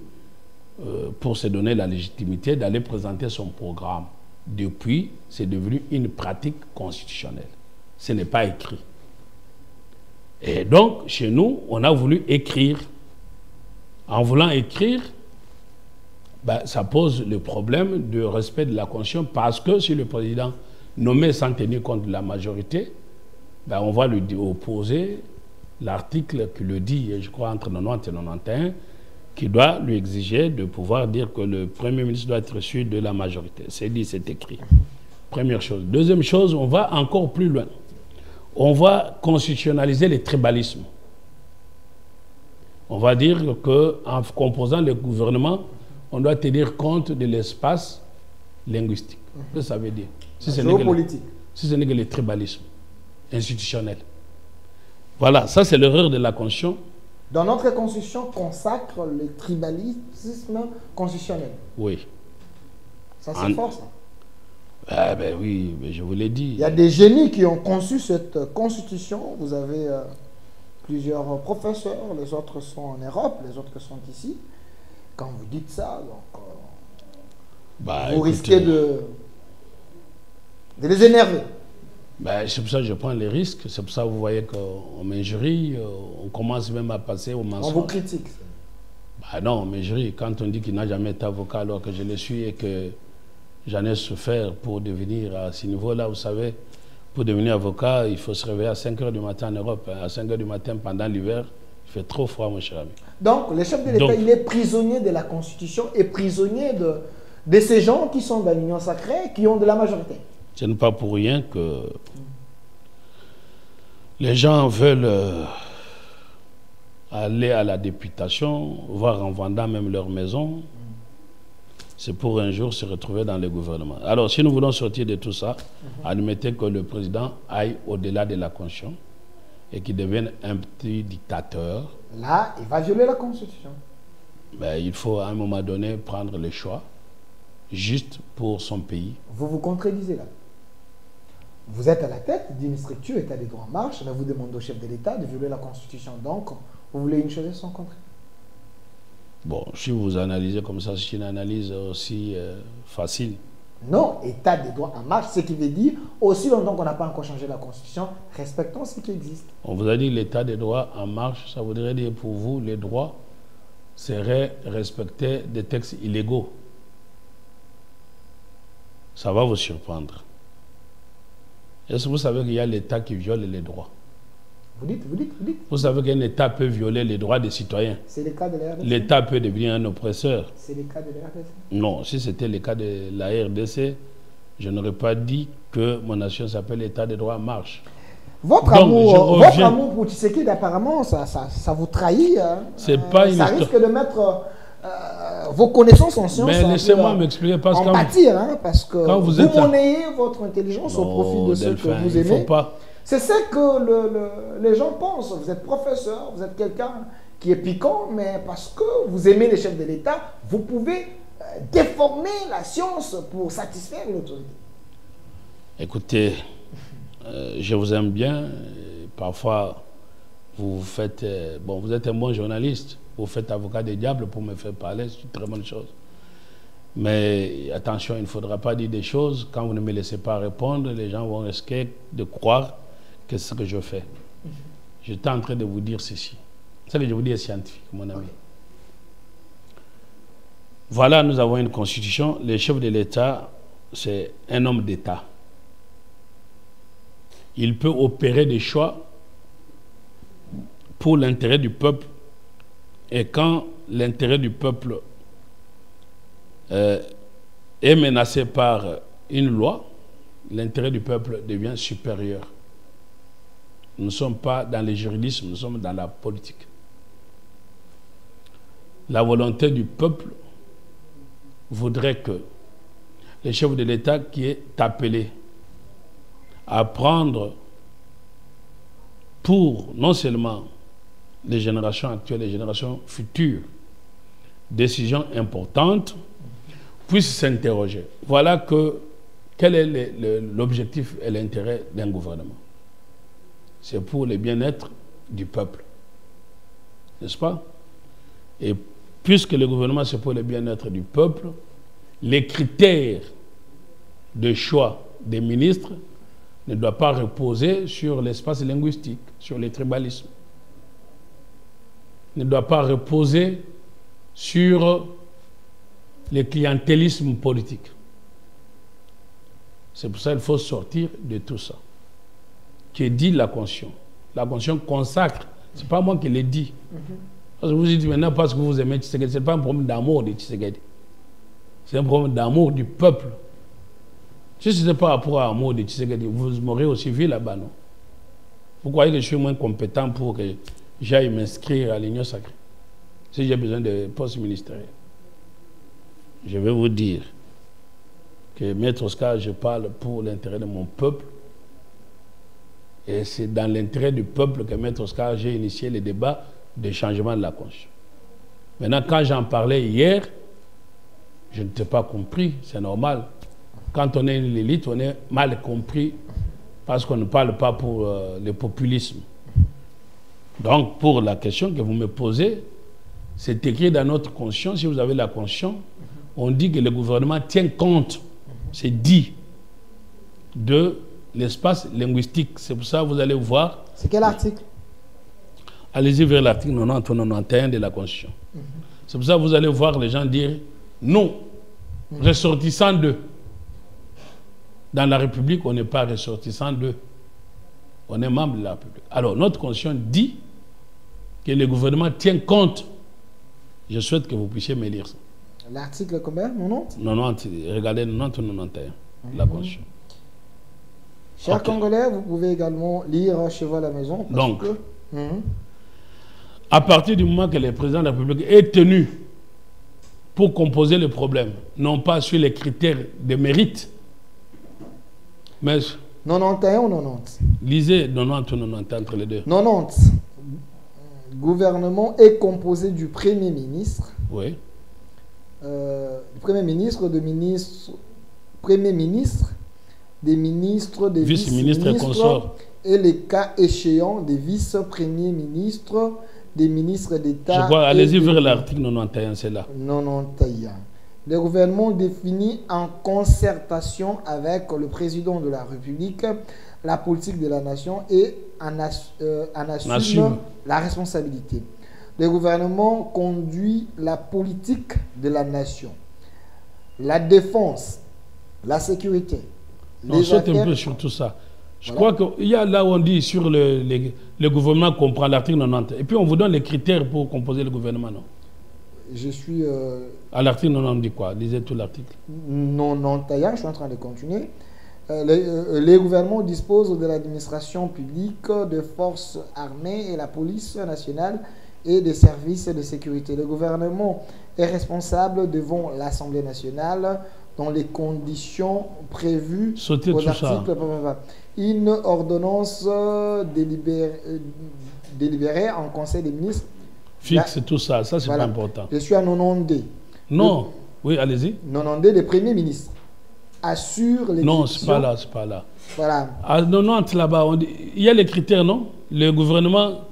pour se donner la légitimité, d'aller présenter son programme. Depuis, c'est devenu une pratique constitutionnelle. Ce n'est pas écrit. Et donc, chez nous, on a voulu écrire. En voulant écrire, ça pose le problème de respect de la Constitution parce que si le président nommé sans tenir compte de la majorité, on va lui opposer l'article qui le dit, je crois entre 90 et 91, qui doit lui exiger de pouvoir dire que le Premier ministre doit être issu de la majorité. C'est dit, c'est écrit. Première chose. Deuxième chose, on va encore plus loin. On va constitutionnaliser le tribalisme. On va dire qu'en composant le gouvernement, on doit tenir compte de l'espace linguistique. Qu'est-ce que ça veut dire? Si ce n'est que le tribalisme institutionnel. Voilà, ça c'est l'erreur de la Constitution. Dans notre Constitution, consacre le tribalisme constitutionnel. Oui. Ça c'est fort, ça. Oui, mais je vous l'ai dit. Il y a des génies qui ont conçu cette Constitution. Vous avez plusieurs professeurs, les autres sont en Europe, les autres sont ici. Quand vous dites ça, donc, vous risquez de les énerver. C'est pour ça que je prends les risques. C'est pour ça que vous voyez qu'on m'injurie. On commence même à passer au mensonge. On vous critique. Non, on m'injurie. Quand on dit qu'il n'a jamais été avocat alors que je le suis et que j'en ai souffert pour devenir à ce niveau-là. Vous savez, pour devenir avocat, il faut se réveiller à 5 h du matin en Europe. À 5 h du matin pendant l'hiver, il fait trop froid, mon cher ami. Donc, le chef de l'État, il est prisonnier de la Constitution et prisonnier de ces gens qui sont dans l'Union sacrée, qui ont de la majorité. Ce n'est pas pour rien que les gens veulent aller à la députation, voire en vendant même leur maison. C'est pour un jour se retrouver dans le gouvernement. Alors, si nous voulons sortir de tout ça, admettez que le président aille au-delà de la Constitution et qu'il devienne un petit dictateur. Là, il va violer la Constitution. Ben, il faut à un moment donné prendre le choix juste pour son pays. Vous vous contredisez là. Vous êtes à la tête d'une structure État des droits en marche, mais vous demandez au chef de l'État de violer la Constitution. Donc, vous voulez une chose et son contraire. Bon, si vous analysez comme ça, c'est une analyse aussi facile. Non, État des droits en marche, ce qui veut dire, aussi longtemps qu'on n'a pas encore changé la Constitution, respectons ce qui existe. On vous a dit l'État des droits en marche, ça voudrait dire pour vous, les droits seraient respectés des textes illégaux. Ça va vous surprendre. Est-ce que vous savez qu'il y a l'État qui viole les droits? Vous dites. Vous savez qu'un État peut violer les droits des citoyens. C'est le cas de la RDC. L'État peut devenir un oppresseur. C'est le cas de la RDC. Non, si c'était le cas de la RDC, je n'aurais pas dit que mon nation s'appelle État des droits en marche. Votre amour pour Tshisekedi, apparemment, ça vous trahit. Hein. C'est pas une histoire. Ça risque de mettre vos connaissances en sciences. Mais laissez-moi m'expliquer. Parce en pâtir, hein, parce que quand vous monnayez votre intelligence au profit de ceux que vous aimez. Il faut pas. C'est ce que les gens pensent. Vous êtes professeur, vous êtes quelqu'un qui est piquant, mais parce que vous aimez les chefs de l'État, vous pouvez déformer la science pour satisfaire l'autorité. Écoutez, je vous aime bien. Parfois, vous faites... bon, vous êtes un bon journaliste. Vous faites avocat des diables pour me faire parler. C'est une très bonne chose. Mais attention, il ne faudra pas dire des choses. Quand vous ne me laissez pas répondre, les gens vont risquer de croire que c'est ce que je fais. J'étais en train de vous dire ceci. Ce que je vous dis est scientifique, mon ami. Voilà, nous avons une constitution. Le chef de l'État, c'est un homme d'État. Il peut opérer des choix pour l'intérêt du peuple. Et quand l'intérêt du peuple est menacé par une loi, l'intérêt du peuple devient supérieur. Nous ne sommes pas dans le juridisme, nous sommes dans la politique. La volonté du peuple voudrait que le chef de l'État qui est appelé à prendre pour non seulement les générations actuelles et les générations futures décisions importantes puissent s'interroger. Voilà quel est l'objectif et l'intérêt d'un gouvernement. C'est pour le bien-être du peuple. N'est-ce pas? Et puisque le gouvernement c'est pour le bien-être du peuple, les critères de choix des ministres ne doivent pas reposer sur l'espace linguistique, sur le tribalisme. Ne doivent pas reposer sur le clientélisme politique. C'est pour ça qu'il faut sortir de tout ça. Qui dit la Constitution. La Constitution consacre. Ce n'est pas moi qui l'ai dit. Parce que vous dites maintenant parce que vous aimez Tshisekedi. Ce n'est pas un problème d'amour de Tshisekedi. C'est un problème d'amour du peuple. Si ce n'est pas rapport à l'amour de Tshisekedi, vous m'aurez aussi vu là-bas, non? Vous croyez que je suis moins compétent pour que j'aille m'inscrire à l'Union sacrée? Si j'ai besoin de poste ministériel. Je vais vous dire que Maître Oscar, je parle pour l'intérêt de mon peuple. Et c'est dans l'intérêt du peuple que Maître Oscar, j'ai initié le débat de changement de la Constitution. Maintenant, quand j'en parlais hier, je ne t'ai pas compris, c'est normal. Quand on est une élite, on est mal compris parce qu'on ne parle pas pour le populisme. Donc, pour la question que vous me posez, c'est écrit dans notre Constitution, si vous avez la Constitution, on dit que le gouvernement tient compte, c'est dit, de l'espace linguistique. C'est pour ça que vous allez voir... C'est quel article? Allez-y vers l'article 90 ou 91 de la Constitution. C'est pour ça que vous allez voir les gens dire « nous, ressortissants d'eux ». Dans la République, on n'est pas ressortissant d'eux. On est membre de la République. Alors, notre Constitution dit que le gouvernement tient compte. Je souhaite que vous puissiez me lire ça. L'article combien? 90? 90, regardez 90 ou 91, la Constitution. Chers Congolais, vous pouvez également lire chez vous à la maison. Donc, à partir du moment que le président de la République est tenu pour composer le problème, non pas sur les critères de mérite, mais... 91 ou 90? Lisez 90 ou 90 entre les deux. 90. Le gouvernement est composé du Premier ministre. Oui. Du Premier ministre, Premier ministre, des ministres, des vice-ministres et consorts. Et les cas échéants des vice-premiers ministres, des ministres d'État. Je crois, allez-y vers l'article 91, c'est là. 91. Le gouvernement définit en concertation avec le président de la République la politique de la nation et en assume la responsabilité. Le gouvernement conduit la politique de la nation, la défense, la sécurité. On saute un peu sur tout ça. Je crois qu'il y a là où on dit sur le gouvernement comprend l'article 90. Et puis on vous donne les critères pour composer le gouvernement, non? Je suis... À l'article 90 dit quoi? Lisez tout l'article. 91, je suis en train de continuer. Les gouvernements disposent de l'administration publique, de forces armées et la police nationale et des services de sécurité. Le gouvernement est responsable devant l'Assemblée nationale dans les conditions prévues aux articles. Une ordonnance délibérée en Conseil des ministres fixe tout ça, ça c'est pas important. Je suis à 90. Non, oui, allez-y. 90, le Premier ministre assure les... Non, c'est pas là, c'est pas là. Voilà. À 90 là-bas, il y a les critères, non? Le gouvernement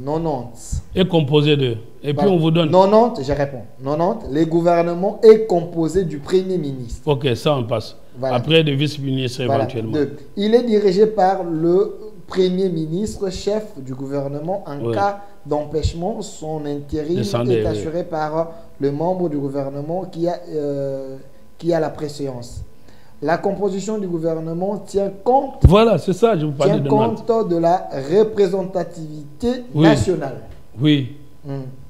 90 est composé de... Et puis on vous donne... 90, je réponds. 90, le gouvernement est composé du Premier ministre. Ok, ça on passe. Voilà. Après, des vice-ministres éventuellement. 2. Il est dirigé par le Premier ministre, chef du gouvernement. En cas d'empêchement, son intérim est assuré par le membre du gouvernement qui a la préséance. La composition du gouvernement tient compte... Voilà, c'est ça, je vous parlais de compte de la représentativité nationale. Oui.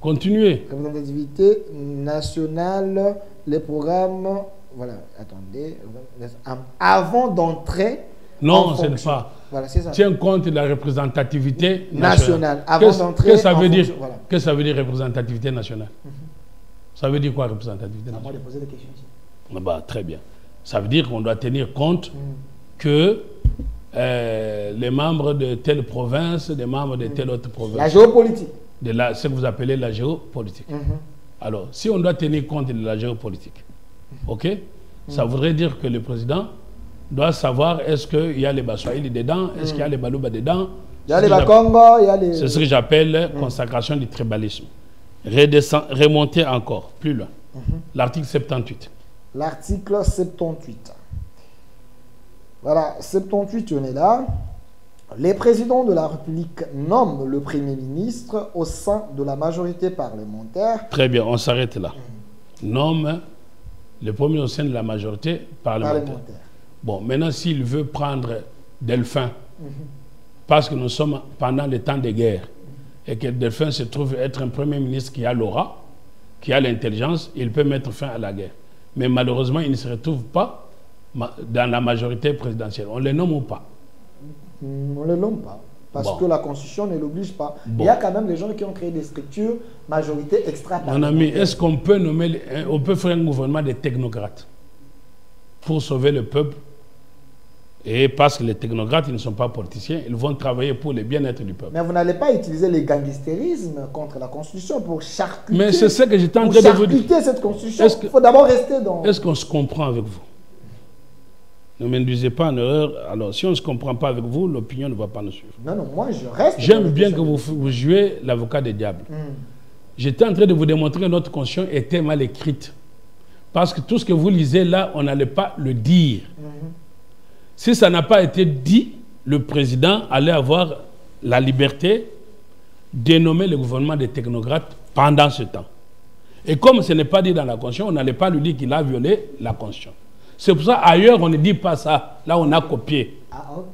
Continuez. Représentativité nationale, les programmes... Voilà, attendez. Avant d'entrer... Non, ce n'est pas. Voilà, c'est ça. Tient compte de la représentativité nationale. Avant d'entrer... Qu'est-ce que ça veut dire représentativité nationale? Ça veut dire quoi, représentativité nationale? À moi de poser des questions ici. Bah, très bien. Ça veut dire qu'on doit tenir compte que les membres de telle province, les membres de telle autre province... La géopolitique. Ce que vous appelez la géopolitique. Alors, si on doit tenir compte de la géopolitique, ok, ça voudrait dire que le président doit savoir est-ce qu'il y a les Baswahili dedans, est-ce qu'il y a les Baluba dedans. Il y a les Bakongo, il y a les... C'est ce que j'appelle consacration du tribalisme. Remonter encore, plus loin. L'article 78. L'article 78. Voilà, 78, on est là. Les présidents de la République nomment le Premier ministre au sein de la majorité parlementaire. Très bien, on s'arrête là. Nomme le Premier au sein de la majorité parlementaire. Bon, maintenant, s'il veut prendre Delphin, parce que nous sommes pendant les temps de guerre, et que Delphin se trouve être un Premier ministre qui a l'aura, qui a l'intelligence, il peut mettre fin à la guerre. Mais malheureusement, il ne se retrouve pas dans la majorité présidentielle. On ne les nomme pas. On ne les nomme pas. Parce que la Constitution ne l'oblige pas. Il y a quand même les gens qui ont créé des structures, majorité extra-parlementaire. Mon ami, est-ce qu'on peut nommer, on peut faire un gouvernement de technocrates pour sauver le peuple? Et parce que les technocrates, ils ne sont pas politiciens, ils vont travailler pour le bien-être du peuple. Mais vous n'allez pas utiliser les gangstérismes contre la Constitution pour charcuter. Mais c'est ce que j'étais en train de vous dire. Cette Constitution, il faut d'abord rester dans... Est-ce qu'on se comprend avec vous? Ne m'induisez pas en erreur. Alors, si on ne se comprend pas avec vous, l'opinion ne va pas nous suivre. Non, non, moi je reste... J'aime bien que vous jouez l'avocat des diables. J'étais en train de vous démontrer que notre Constitution était mal écrite. Parce que tout ce que vous lisez là, on n'allait pas le dire. Si ça n'a pas été dit, le président allait avoir la liberté de nommer le gouvernement des technocrates pendant ce temps. Et comme ce n'est pas dit dans la Constitution, on n'allait pas lui dire qu'il a violé la Constitution. C'est pour ça, ailleurs, on ne dit pas ça. Là, on a copié. Ah, ok.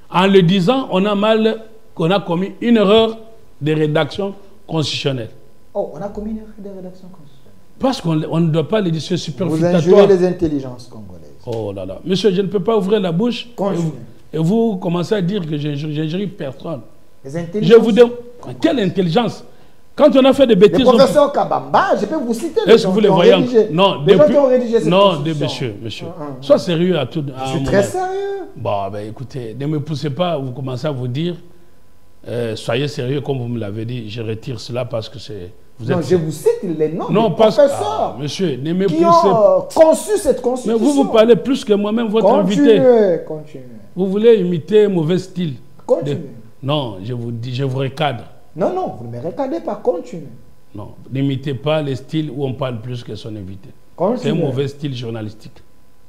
En le disant, on a commis une erreur de rédaction constitutionnelle. Oh, on a commis une erreur de rédaction constitutionnelle. Parce qu'on ne doit pas les dire, c'est superfétatoire. Vous injurez les intelligences congolaises. Oh là là. Monsieur, je ne peux pas ouvrir la bouche et vous commencez à dire que j'injurie personne. Les intelligences. Je vous demande, quelle intelligence? Quand on a fait des bêtises... Le professeur Kabamba, je peux vous citer. Est-ce que vous les voyez? Non, les gens qui ont rédigé cette monsieur. Sois sérieux à tout. Je suis très sérieux. Bon, ben écoutez, ne me poussez pas, vous commencez à vous dire, soyez sérieux comme vous me l'avez dit, je retire cela parce que c'est... Non, je vous cite les noms des professeurs monsieur, ne me qui ont conçu cette constitution. Mais vous parlez plus que moi-même, votre invité. Continuez. Vous voulez imiter un mauvais style. Continuez. Non, je vous dis, je vous recadre. Non, vous ne me recadrez pas, continuez. Non, n'imitez pas les styles où on parle plus que son invité. C'est un mauvais style journalistique.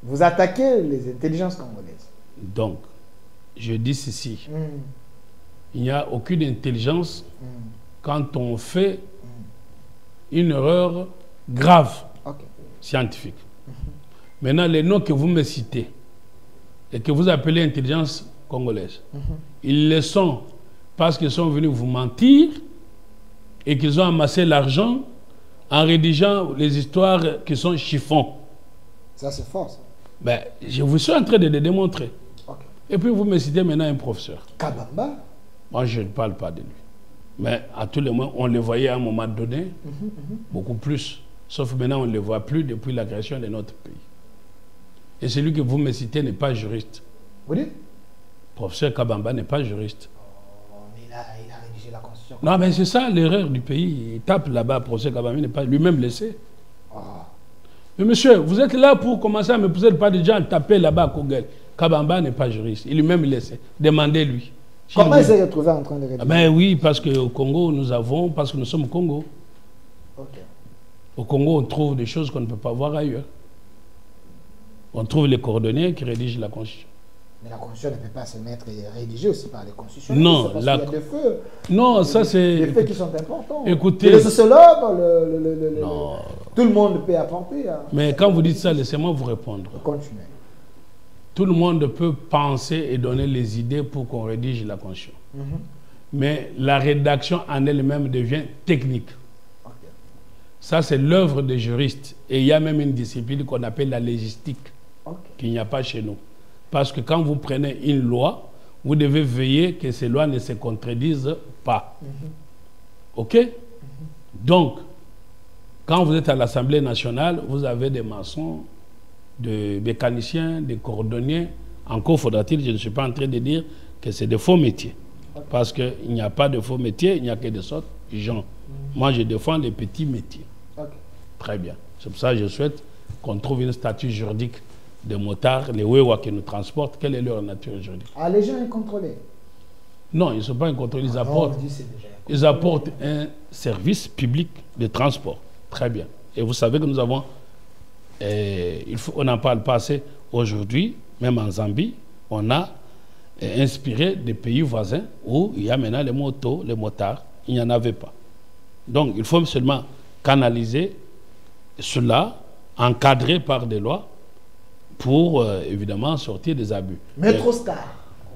Vous attaquez les intelligences congolaises. Donc, je dis ceci. Il n'y a aucune intelligence quand on fait une erreur grave, scientifique. Maintenant, les noms que vous me citez et que vous appelez intelligence congolaise, ils le sont parce qu'ils sont venus vous mentir et qu'ils ont amassé l'argent en rédigeant les histoires qui sont chiffons. Ça, c'est fort, ça. Ben, je vous suis en train de le démontrer. Et puis, vous me citez maintenant un professeur. Kabamba? Moi, je ne parle pas de lui. Mais à tous les moments, on le voyait à un moment donné, beaucoup plus. Sauf maintenant, on ne le voit plus depuis la création de notre pays. Et celui que vous me citez n'est pas juriste. Vous dites? Professeur Kabamba n'est pas juriste. Oh, mais il a rédigé la Constitution. Non, mais c'est ça l'erreur du pays. Il tape là-bas, professeur Kabamba n'est pas lui-même laissé. Mais monsieur, vous êtes là pour commencer à me poser le pas de gens taper là-bas à Kogel. Kabamba n'est pas juriste. Il lui-même laissé. Demandez-lui. Comment il s'est retrouvé en train de rédiger? Ben oui, parce qu'au Congo, parce que nous sommes au Congo. Au Congo, on trouve des choses qu'on ne peut pas voir ailleurs. On trouve les coordonnées qui rédigent la Constitution. Mais la Constitution ne peut pas se mettre rédigée aussi par les constitutions. Non, parce qu'il y a des faits. Non, ça c'est... Des faits qui sont importants. Écoutez... Les sociologues, tout le monde peut apporter. Mais quand vous dites ça, laissez-moi vous répondre. Continuez. Tout le monde peut penser et donner les idées pour qu'on rédige la Constitution. Mais la rédaction en elle-même devient technique. Ça, c'est l'œuvre des juristes. Et il y a même une discipline qu'on appelle la légistique, qu'il n'y a pas chez nous. Parce que quand vous prenez une loi, vous devez veiller que ces lois ne se contredisent pas. OK? Donc, quand vous êtes à l'Assemblée nationale, vous avez des maçons, des mécaniciens, des cordonniers. Encore faudra-t-il, je ne suis pas en train de dire que c'est des faux métiers. Parce qu'il n'y a pas de faux métiers, il n'y a que des sortes de gens. Moi, je défends les petits métiers. Très bien. C'est pour ça que je souhaite qu'on trouve une statut juridique des motards, les Wewa qui nous transportent. Quelle est leur nature juridique? Ah, les gens sont contrôlés? Non, ils ne sont pas incontrôlés. Ils apportent un service public de transport. Très bien. Et vous savez que nous avons... on n'en parle pas assez aujourd'hui, même en Zambie, on a inspiré des pays voisins où il y a maintenant les motos, les motards. Il n'y en avait pas. Donc, il faut seulement canaliser cela, encadré par des lois, pour évidemment sortir des abus. Maître Oscar,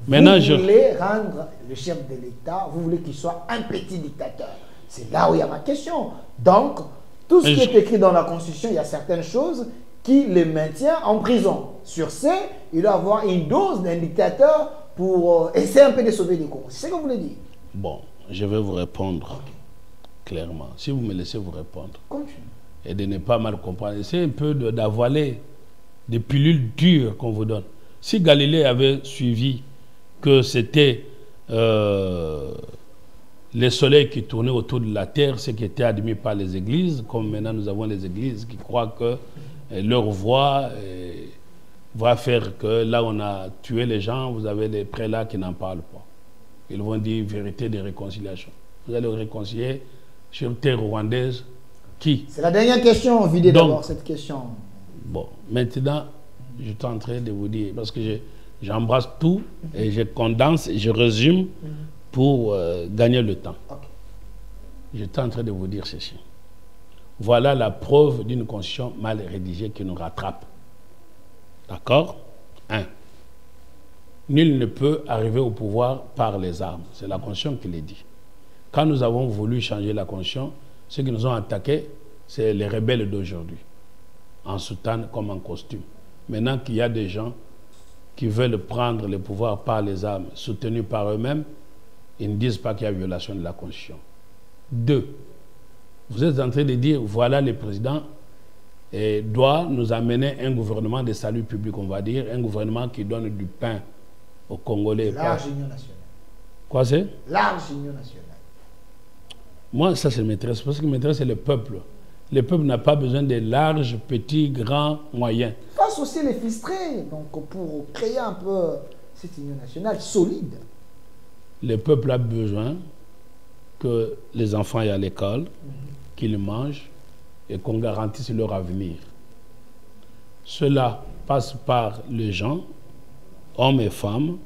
vous voulez rendre le chef de l'État, vous voulez qu'il soit un petit dictateur. C'est là où il y a ma question. Donc, tout ce qui est écrit dans la Constitution, il y a certaines choses qui le maintiennent en prison. Sur ce, il doit avoir une dose d'un dictateur pour essayer un peu de sauver les Congo. C'est ce que vous voulez dire? Bon, je vais vous répondre clairement. Si vous me laissez vous répondre. Continue. Et de ne pas mal comprendre. Essayez un peu d'avaler des pilules dures qu'on vous donne. Si Galilée avait suivi que c'était le soleil qui tournait autour de la terre, ce qui était admis par les églises, comme maintenant nous avons les églises qui croient que leur voix va faire que là on a tué les gens, vous avez les prélats qui n'en parlent pas. Ils vont dire vérité de réconciliation. Vous allez réconcilier sur terre rwandaise qui? C'est la dernière question, videz d'abord cette question. Bon, maintenant, je suis en train de vous dire, parce que j'embrasse tout et je condense et je résume pour gagner le temps. Je suis en train de vous dire ceci. Voilà la preuve d'une constitution mal rédigée qui nous rattrape. D'accord? 1. Nul ne peut arriver au pouvoir par les armes. C'est la Constitution qui le dit. Quand nous avons voulu changer la Constitution, ceux qui nous ont attaqués, c'est les rebelles d'aujourd'hui, en soutane comme en costume. Maintenant qu'il y a des gens qui veulent prendre le pouvoir par les armes, soutenus par eux-mêmes, ils ne disent pas qu'il y a violation de la Constitution. 2. Vous êtes en train de dire, voilà le président doit nous amener un gouvernement de salut public, on va dire, un gouvernement qui donne du pain aux Congolais. Large union nationale. Quoi c'est? Large union nationale. Moi, ça, ça m'intéresse. Parce que ce qui m'intéresse, c'est le peuple. Le peuple n'a pas besoin de larges, petits, grands, moyens. Face aussi les frustrés, donc pour créer un peu cette union nationale solide. Le peuple a besoin que les enfants aillent à l'école, qu'ils mangent et qu'on garantisse leur avenir. Cela passe par les gens, hommes et femmes,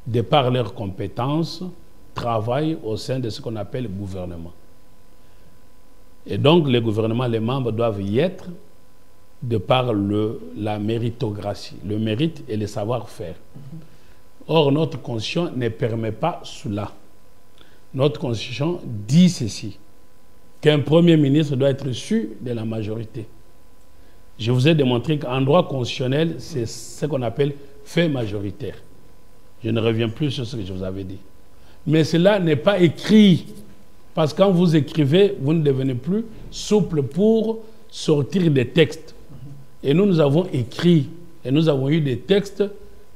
de par leurs compétences, travaillent au sein de ce qu'on appelle le gouvernement. Et donc, le gouvernement, les membres doivent y être de par la méritocratie, le mérite et le savoir-faire. Or, notre Constitution ne permet pas cela. Notre Constitution dit ceci, qu'un Premier ministre doit être issu de la majorité. Je vous ai démontré qu'en droit constitutionnel, c'est ce qu'on appelle fait majoritaire. Je ne reviens plus sur ce que je vous avais dit. Mais cela n'est pas écrit. Parce que quand vous écrivez, vous ne devenez plus souple pour sortir des textes. Et nous avons écrit, et nous avons eu des textes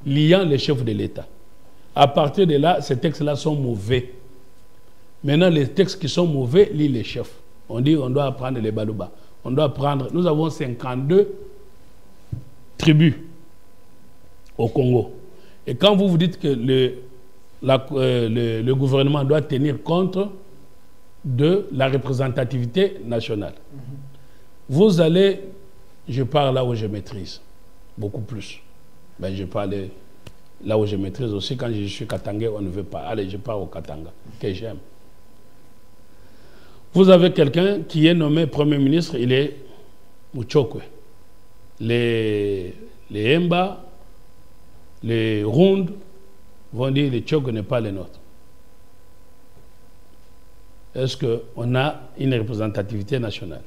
liant les chefs de l'État. À partir de là, ces textes-là sont mauvais. Maintenant, les textes qui sont mauvais lient les chefs. On dit on doit prendre les Baluba. On doit prendre... Nous avons 52 tribus au Congo. Et quand vous vous dites que le gouvernement doit tenir compte de la représentativité nationale, vous allez... Je parle là où je maîtrise, beaucoup plus. Ben, je parle là où je maîtrise aussi. Quand je suis Katanga, on ne veut pas. Allez, je pars au Katanga, que j'aime. Vous avez quelqu'un qui est nommé Premier ministre, il est Muchokwe. Les Hemba, les Rondes vont dire que le Tchokwe n'est pas le nôtre. Est-ce qu'on a une représentativité nationale?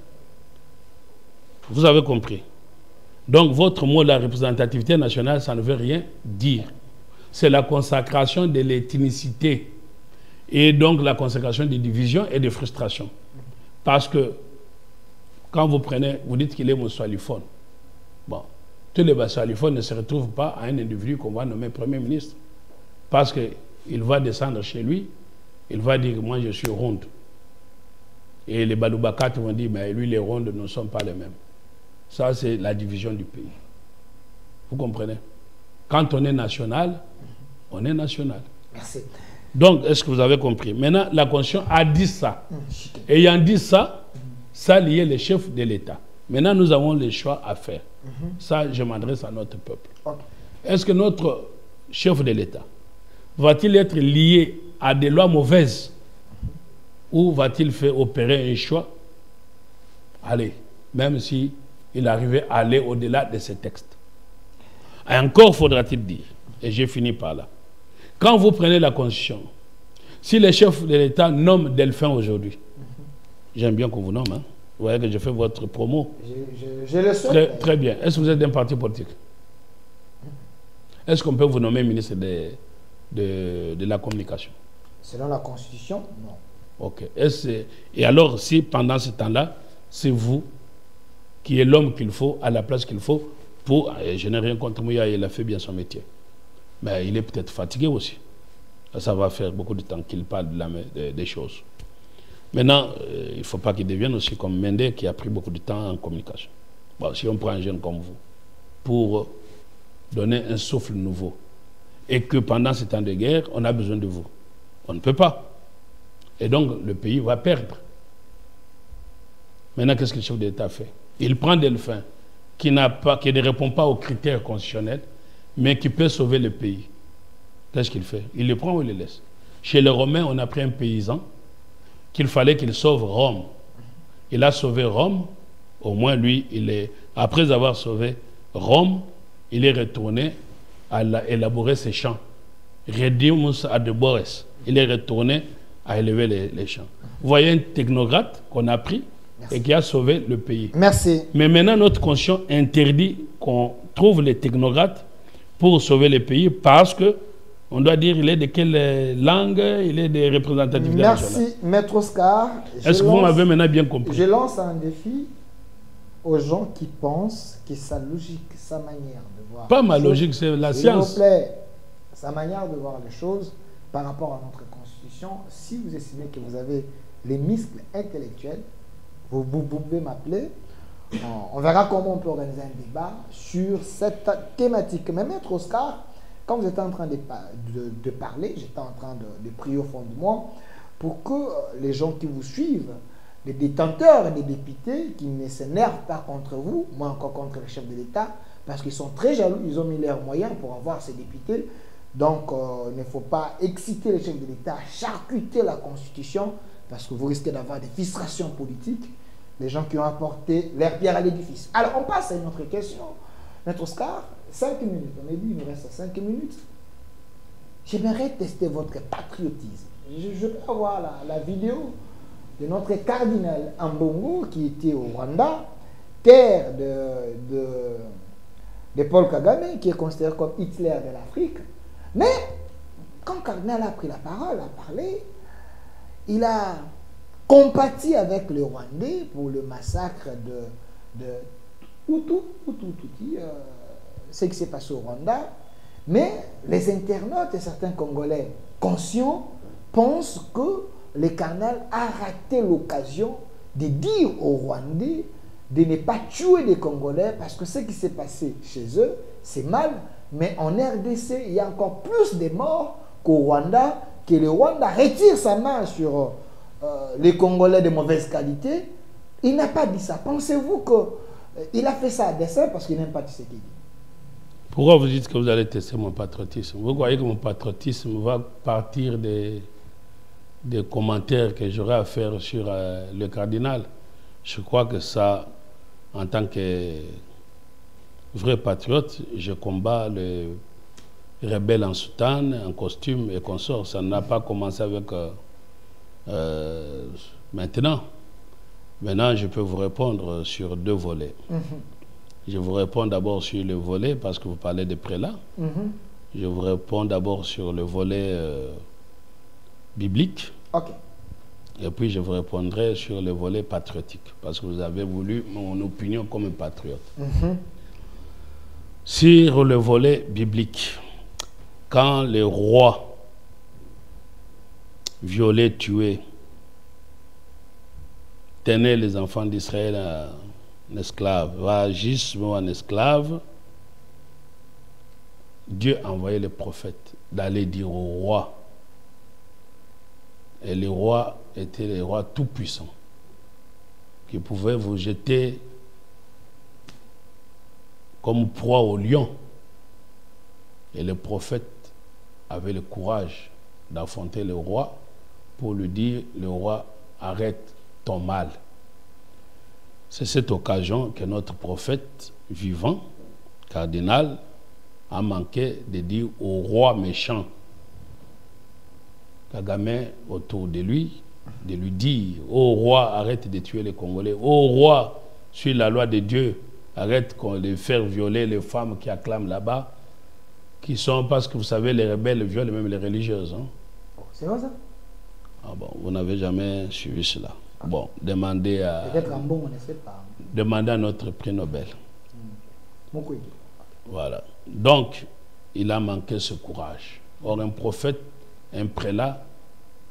Vous avez compris. Donc, votre mot, la représentativité nationale, ça ne veut rien dire. C'est la consacration de l'ethnicité et donc la consécration des divisions et des frustrations. Parce que quand vous prenez, vous dites qu'il est moussalifone. Bon, tous les moussalifone ne se retrouvent pas à un individu qu'on va nommer Premier ministre. Parce qu'il va descendre chez lui, il va dire, moi je suis ronde. Et les Baloubakat vont dire, mais lui, les rondes ne sont pas les mêmes. Ça, c'est la division du pays. Vous comprenez? Quand on est national, on est national. Merci. Donc, est-ce que vous avez compris? Maintenant, la Constitution a dit ça. Ayant dit ça, ça liait les chefs de l'État. Maintenant, nous avons le choix à faire. Ça, je m'adresse à notre peuple. Okay. Est-ce que notre chef de l'État va-t-il être lié à des lois mauvaises ou va-t-il faire opérer un choix? Allez, même si il arrivait à aller au-delà de ces textes. Et encore faudra-t-il dire, et j'ai fini par là, quand vous prenez la Constitution, si les chefs de l'État nomment Delphin aujourd'hui, j'aime bien qu'on vous nomme, hein? Vous voyez que je fais votre promo. Je le souhaite. Très bien. Est-ce que vous êtes d'un parti politique? Est-ce qu'on peut vous nommer ministre de la communication? Selon la Constitution, non. Ok. Et alors, si pendant ce temps-là, c'est vous qui est l'homme qu'il faut, à la place qu'il faut, pour... Je n'ai rien contre Mouya, il a fait bien son métier. Mais il est peut-être fatigué aussi. Ça va faire beaucoup de temps qu'il parle des choses. Maintenant, il ne faut pas qu'il devienne aussi comme Mende, qui a pris beaucoup de temps en communication. Bon, si on prend un jeune comme vous, pour donner un souffle nouveau, et que pendant ces temps de guerre, on a besoin de vous, on ne peut pas. Et donc, le pays va perdre. Maintenant, qu'est-ce que le chef de l'État fait? Il prend Delphin, qui ne répond pas aux critères constitutionnels, mais qui peut sauver le pays. Qu'est-ce qu'il fait? Il le prend ou il le laisse? Chez les Romains, on a pris un paysan qu'il fallait qu'il sauve Rome. Il a sauvé Rome. Au moins, lui, après avoir sauvé Rome, il est retourné à élaborer ses champs. Redimus ad Boris, il est retourné à élever les champs. Vous voyez un technocrate qu'on a pris et qui a sauvé le pays. Merci. Mais maintenant, notre constitution interdit qu'on trouve les technocrates pour sauver le pays parce que on doit dire il est de quelle langue, il est des représentativités nationales. Merci, Maître Oscar. Est-ce que vous m'avez maintenant bien compris? Je lance un défi aux gens qui pensent que sa logique, sa manière de voir... Pas ma logique, c'est la science. S'il vous plaît, sa manière de voir les choses par rapport à notre Constitution, si vous estimez que vous avez les muscles intellectuels, vous pouvez m'appeler. On verra comment on peut organiser un débat sur cette thématique. Mais Maître Oscar, quand vous étiez en train de parler, j'étais en train de prier au fond de moi pour que les gens qui vous suivent, les détenteurs et les députés, qui ne s'énervent pas contre vous, moi encore contre le chef de l'État, parce qu'ils sont très jaloux, ils ont mis leurs moyens pour avoir ces députés. Donc, il ne faut pas exciter le chef de l'État, charcuter la Constitution, parce que vous risquez d'avoir des frustrations politiques, les gens qui ont apporté leur pierre à l'édifice. Alors, on passe à une autre question. Maître Oscar, 5 minutes. On a dit il nous reste 5 minutes. J'aimerais tester votre patriotisme. Je peux avoir la vidéo de notre cardinal Ambongo qui était au Rwanda, terre de Paul Kagame, qui est considéré comme Hitler de l'Afrique. Mais quand le cardinal a pris la parole, a parlé, il a compati avec les Rwandais pour le massacre de Hutu, ce qui s'est passé au Rwanda. Mais les internautes et certains Congolais conscients pensent que le cardinal a raté l'occasion de dire aux Rwandais de ne pas tuer des Congolais parce que ce qui s'est passé chez eux, c'est mal. Mais en RDC, il y a encore plus de morts qu'au Rwanda, que le Rwanda retire sa main sur les Congolais de mauvaise qualité. Il n'a pas dit ça. Pensez-vous qu'il a fait ça à dessein parce qu'il n'aime pas Tshisekedi? Pourquoi vous dites que vous allez tester mon patriotisme? Vous croyez que mon patriotisme va partir des commentaires que j'aurai à faire sur le cardinal? Je crois que ça, en tant que vrai patriote, je combats les rebelles en soutane, en costume et consorts. Ça n'a pas commencé avec maintenant. Maintenant, je peux vous répondre sur 2 volets. Je vous réponds d'abord sur le volet, parce que vous parlez de prélats. Je vous réponds d'abord sur le volet biblique. Ok. Et puis je vous répondrai sur le volet patriotique, parce que vous avez voulu mon opinion comme un patriote. Sur le volet biblique, quand les rois violaient, tuaient, tenaient les enfants d'Israël en esclaves, agisme ou en esclaves, Dieu envoyait les prophètes d'aller dire aux rois. Et les rois étaient les rois tout-puissants, qui pouvaient vous jeter comme proie au lion. Et les prophètes avaient le courage d'affronter le roi pour lui dire, le roi, arrête ton mal. C'est cette occasion que notre prophète vivant, cardinal, a manqué de dire au roi méchant, Kagame autour de lui dire, ô roi, arrête de tuer les Congolais, ô roi, suis la loi de Dieu, arrête de faire violer les femmes qui acclament là-bas, qui sont, parce que vous savez, les rebelles violent même les religieuses. Hein. C'est vrai ça? Ah bon, vous n'avez jamais suivi cela. Bon, demandez à... Peut-être un bon, on ne sait pas. Demandez à notre prix Nobel. Voilà. Donc, il a manqué ce courage. Or, un prophète, un prélat,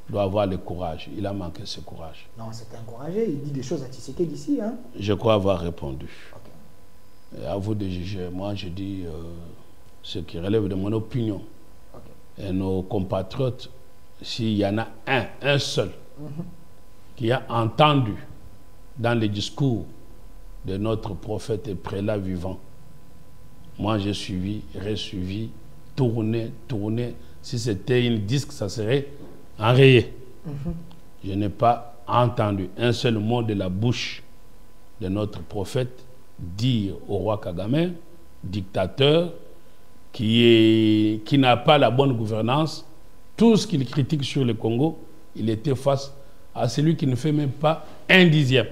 doit avoir le courage. Il a manqué ce courage. Non, c'est encouragé. Il dit des choses à Tshisekedi d'ici. Hein? Je crois avoir répondu. Okay. Et à vous de juger. Moi, je dis ce qui relève de mon opinion. Okay. Et nos compatriotes, s'il y en a un seul, qui a entendu dans les discours de notre prophète et prélat vivant, moi, j'ai suivi, resuivi, tourné. Si c'était une disque, ça serait enrayé. Je n'ai pas entendu un seul mot de la bouche de notre prophète dire au roi Kagame, dictateur, qui n'a pas la bonne gouvernance, tout ce qu'il critique sur le Congo, il était face à celui qui ne fait même pas un dixième.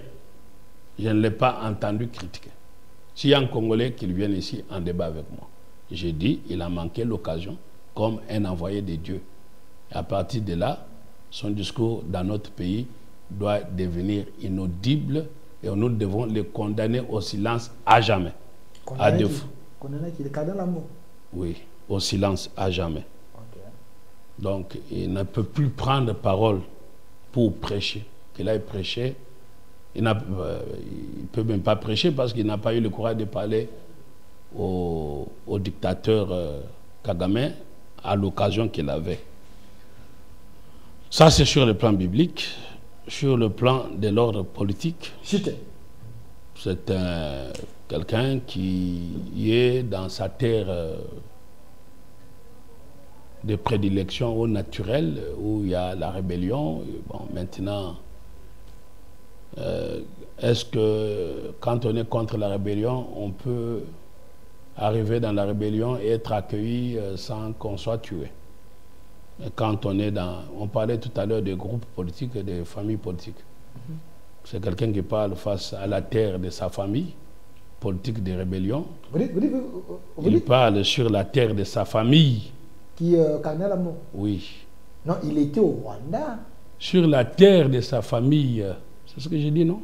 Je ne l'ai pas entendu critiquer. S'il y a un Congolais qui vient ici en débat avec moi, j'ai dit il a manqué l'occasion comme un envoyé de Dieu. Et à partir de là, son discours dans notre pays doit devenir inaudible et nous devons le condamner au silence à jamais. Condamner qu'il est cadre l'amour. Oui, au silence à jamais. Okay. Donc, il ne peut plus prendre parole pour prêcher. Qu'il aille prêcher, il ne peut même pas prêcher parce qu'il n'a pas eu le courage de parler au dictateur Kagame à l'occasion qu'il avait. Ça, c'est sur le plan biblique. Sur le plan de l'ordre politique, c'est quelqu'un qui est dans sa terre de prédilection au naturel, où il y a la rébellion. Bon, maintenant, est-ce que quand on est contre la rébellion, on peut arriver dans la rébellion et être accueilli sans qu'on soit tué? Et quand on est dans... On parlait tout à l'heure des groupes politiques et des familles politiques. C'est quelqu'un qui parle face à la terre de sa famille, politique de rébellion. Il parle sur la terre de sa famille. Qui Cardinal Amo? Oui. Non, il était au Rwanda. Sur la terre de sa famille. C'est ce que j'ai dit, non?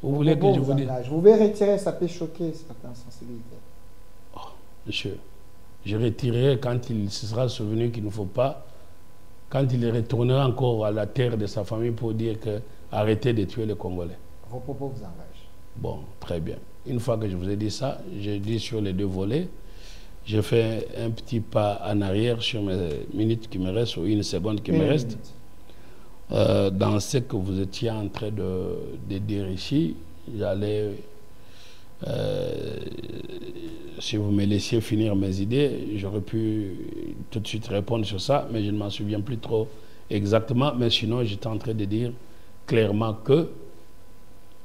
Vous voulez que je vous dise? Je pouvais retirer, ça peut choquer certaines sensibilités. Oh, monsieur, je retirerai quand il se sera souvenu qu'il ne faut pas, quand il retournera encore à la terre de sa famille pour dire que arrêtez de tuer les Congolais. Vos propos vous engagent. Bon, très bien. Une fois que je vous ai dit ça, j'ai dit sur les deux volets, je fais un petit pas en arrière sur mes minutes qui me restent, ou une seconde qui me reste. Dans ce que vous étiez en train de dire ici, j'allais, si vous me laissiez finir mes idées, j'aurais pu tout de suite répondre sur ça, mais je ne m'en souviens plus trop exactement. Mais sinon, j'étais en train de dire clairement que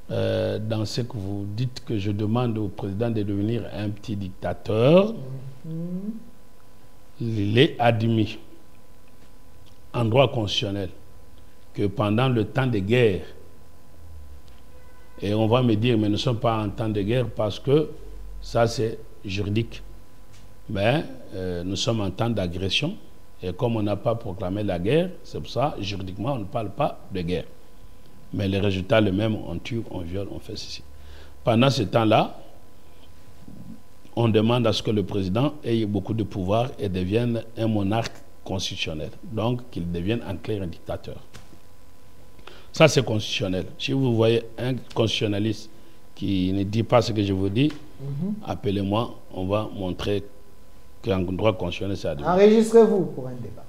dans ce que vous dites que je demande au président de devenir un petit dictateur, il est admis en droit constitutionnel que pendant le temps de guerre, et on va me dire, mais nous ne sommes pas en temps de guerre parce que ça c'est juridique, mais nous sommes en temps d'agression, et comme on n'a pas proclamé la guerre, c'est pour ça, juridiquement, on ne parle pas de guerre. Mais les résultats les mêmes, on tue, on viole, on fait ceci. Pendant ce temps-là, on demande à ce que le président ait beaucoup de pouvoir et devienne un monarque constitutionnel. Donc, qu'il devienne en clair un dictateur. Ça, c'est constitutionnel. Si vous voyez un constitutionnaliste qui ne dit pas ce que je vous dis, appelez-moi, on va montrer qu'un droit constitutionnel, c'est admis. Enregistrez-vous pour un débat.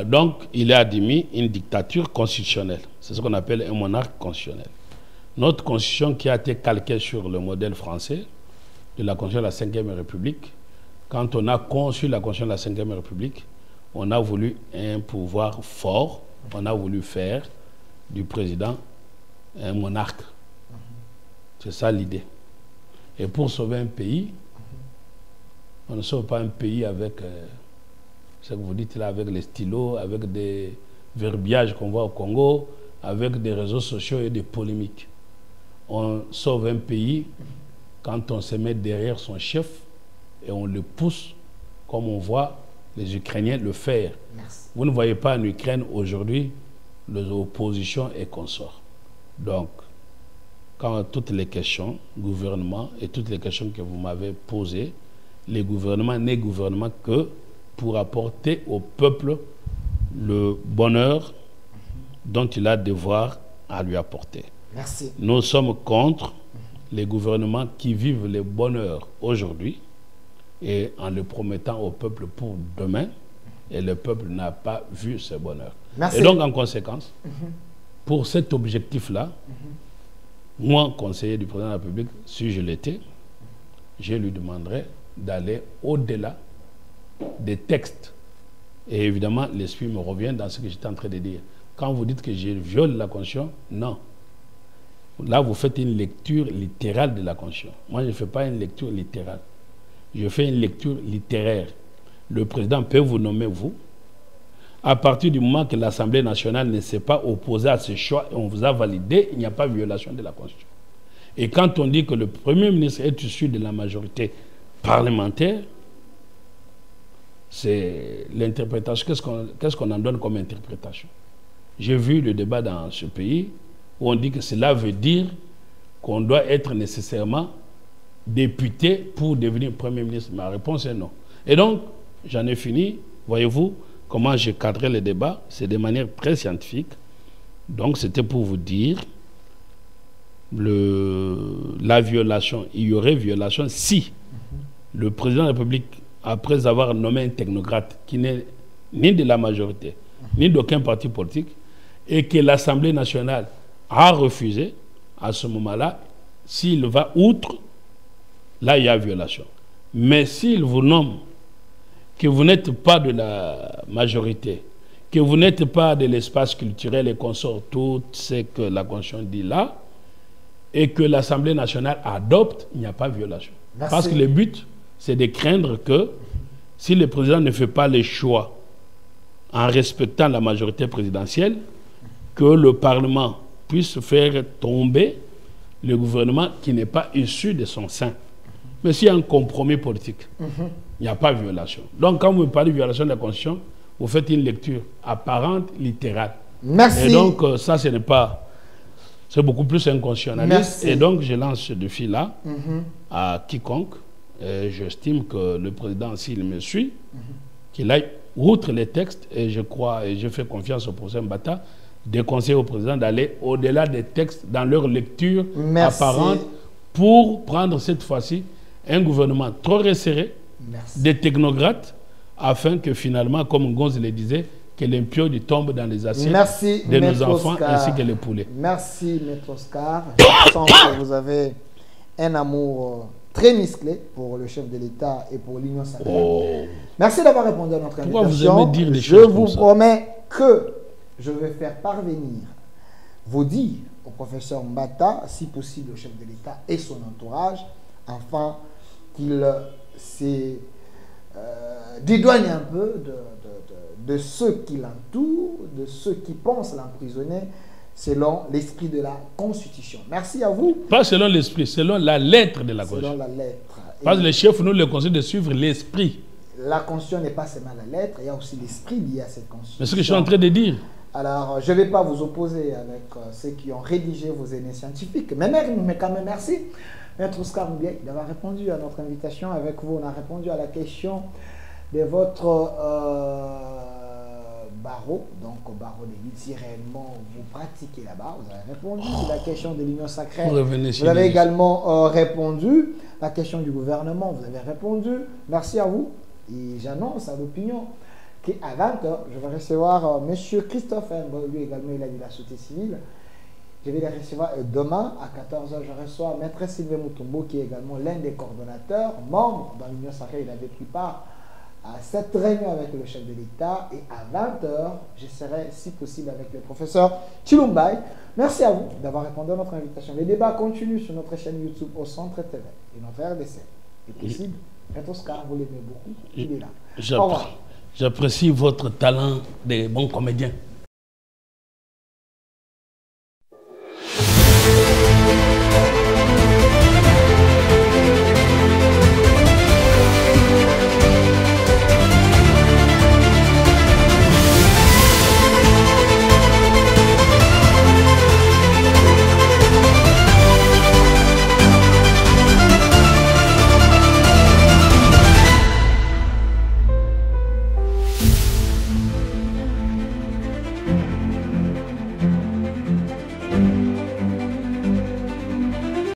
Donc, il est admis une dictature constitutionnelle. C'est ce qu'on appelle un monarque constitutionnel. Notre constitution qui a été calquée sur le modèle français de la constitution de la 5e République, quand on a conçu la constitution de la 5e République, on a voulu un pouvoir fort, on a voulu faire du président un monarque. C'est ça l'idée. Et pour sauver un pays, on ne sauve pas un pays avec... ce que vous dites là, avec les stylos, avec des verbiages qu'on voit au Congo, avec des réseaux sociaux et des polémiques. On sauve un pays quand on se met derrière son chef et on le pousse, comme on voit les Ukrainiens le faire. Merci. Vous ne voyez pas en Ukraine aujourd'hui l'opposition et consorts. Donc, quand toutes les questions, gouvernement, et toutes les questions que vous m'avez posées, les gouvernements n'est gouvernement que pour apporter au peuple le bonheur dont il a devoir à lui apporter. Merci. Nous sommes contre les gouvernements qui vivent le bonheur aujourd'hui et en le promettant au peuple pour demain, et le peuple n'a pas vu ce bonheur. Merci. Et donc, en conséquence, pour cet objectif-là, moi, conseiller du président de la République, si je l'étais, je lui demanderais d'aller au-delà des textes. Et évidemment, l'esprit me revient dans ce que j'étais en train de dire. Quand vous dites que je viole la Constitution, non. Là, vous faites une lecture littérale de la Constitution. Moi, je ne fais pas une lecture littérale. je fais une lecture littéraire. Le président peut vous nommer, vous. À partir du moment que l'Assemblée nationale ne s'est pas opposée à ce choix et on vous a validé, il n'y a pas de violation de la Constitution. Et quand on dit que le Premier ministre est issu de la majorité parlementaire, c'est l'interprétation. Qu'est-ce qu'on en donne comme interprétation? J'ai vu le débat dans ce pays où on dit que cela veut dire qu'on doit être nécessairement député pour devenir Premier ministre. Ma réponse est non. Et donc, j'en ai fini. Voyez-vous comment j'ai cadré le débat? C'est de manière très scientifique. Donc, c'était pour vous dire la violation. Il y aurait violation si le président de la République, après avoir nommé un technocrate qui n'est ni de la majorité, ni d'aucun parti politique, et que l'Assemblée nationale a refusé, à ce moment-là, s'il va outre, là, il y a violation. Mais s'il vous nomme que vous n'êtes pas de la majorité, que vous n'êtes pas de l'espace culturel et qu'on sort tout ce que la Constitution dit là, et que l'Assemblée nationale adopte, il n'y a pas de violation. Merci. Parce que le but, c'est de craindre que si le président ne fait pas les choix en respectant la majorité présidentielle, que le Parlement puisse faire tomber le gouvernement qui n'est pas issu de son sein. Mais s'il y a un compromis politique, il n'y a pas de violation. Donc quand vous parlez de violation de la Constitution, vous faites une lecture apparente, littérale. Merci. Et donc ça, ce n'est pas... C'est beaucoup plus inconstitutionnaliste. Merci. Et donc je lance ce défi-là à quiconque. J'estime que le président, s'il me suit, qu'il aille outre les textes, et je crois, et je fais confiance au professeur Mbata, de conseiller au président d'aller au-delà des textes dans leur lecture apparente pour prendre cette fois-ci un gouvernement trop resserré, des technocrates, afin que finalement, comme Gonz le disait, que l'impio tombe dans les assiettes de nos enfants ainsi que les poulets. Merci, Maître Oscar. Je sens que vous avez un amour très musclé pour le chef de l'État et pour l'Union sacrée. Merci d'avoir répondu à notre invitation. Pourquoi vous aimez dire les choses comme ça? Je vous promets que je vais faire parvenir vos dires au professeur Mbata, si possible au chef de l'État et son entourage, afin qu'il se dédouane un peu de ceux qui l'entourent, de ceux qui pensent l'emprisonner, selon l'esprit de la Constitution. Merci à vous. Pas selon l'esprit, selon la lettre de la Constitution. Selon la lettre. Parce que les chefs nous le conseillent de suivre l'esprit. La Constitution n'est pas seulement la lettre, il y a aussi l'esprit lié à cette Constitution. Mais ce que je suis en train de dire. Alors, je ne vais pas vous opposer avec ceux qui ont rédigé vos aînés scientifiques, mais quand même merci, Maître Oscar Moubiaye, d'avoir répondu à notre invitation. Avec vous, on a répondu à la question de votre barreau, donc au barreau d'élite, si réellement vous pratiquez là-bas. Vous avez répondu sur la question de l'Union sacrée. Vous avez également répondu. La question du gouvernement, vous avez répondu. Merci à vous. Et j'annonce à l'opinion qu'à 20h, je vais recevoir M. Christophe Ngo, lui également, il a dit la société civile. Je vais les recevoir demain à 14h. Je reçois Maître Sylvain Mutombo, qui est également l'un des coordonnateurs, membre dans l'Union sacrée. Il avait pris part à cette réunion avec le chef de l'État. Et à 20h, je serai, si possible, avec le professeur Chilumbaï. Merci à vous d'avoir répondu à notre invitation. Les débats continuent sur notre chaîne YouTube au Centre TV et notre RDC. C'est possible. Maître Oscar, vous l'aimez beaucoup. Il est là. J'apprécie votre talent de bon comédien.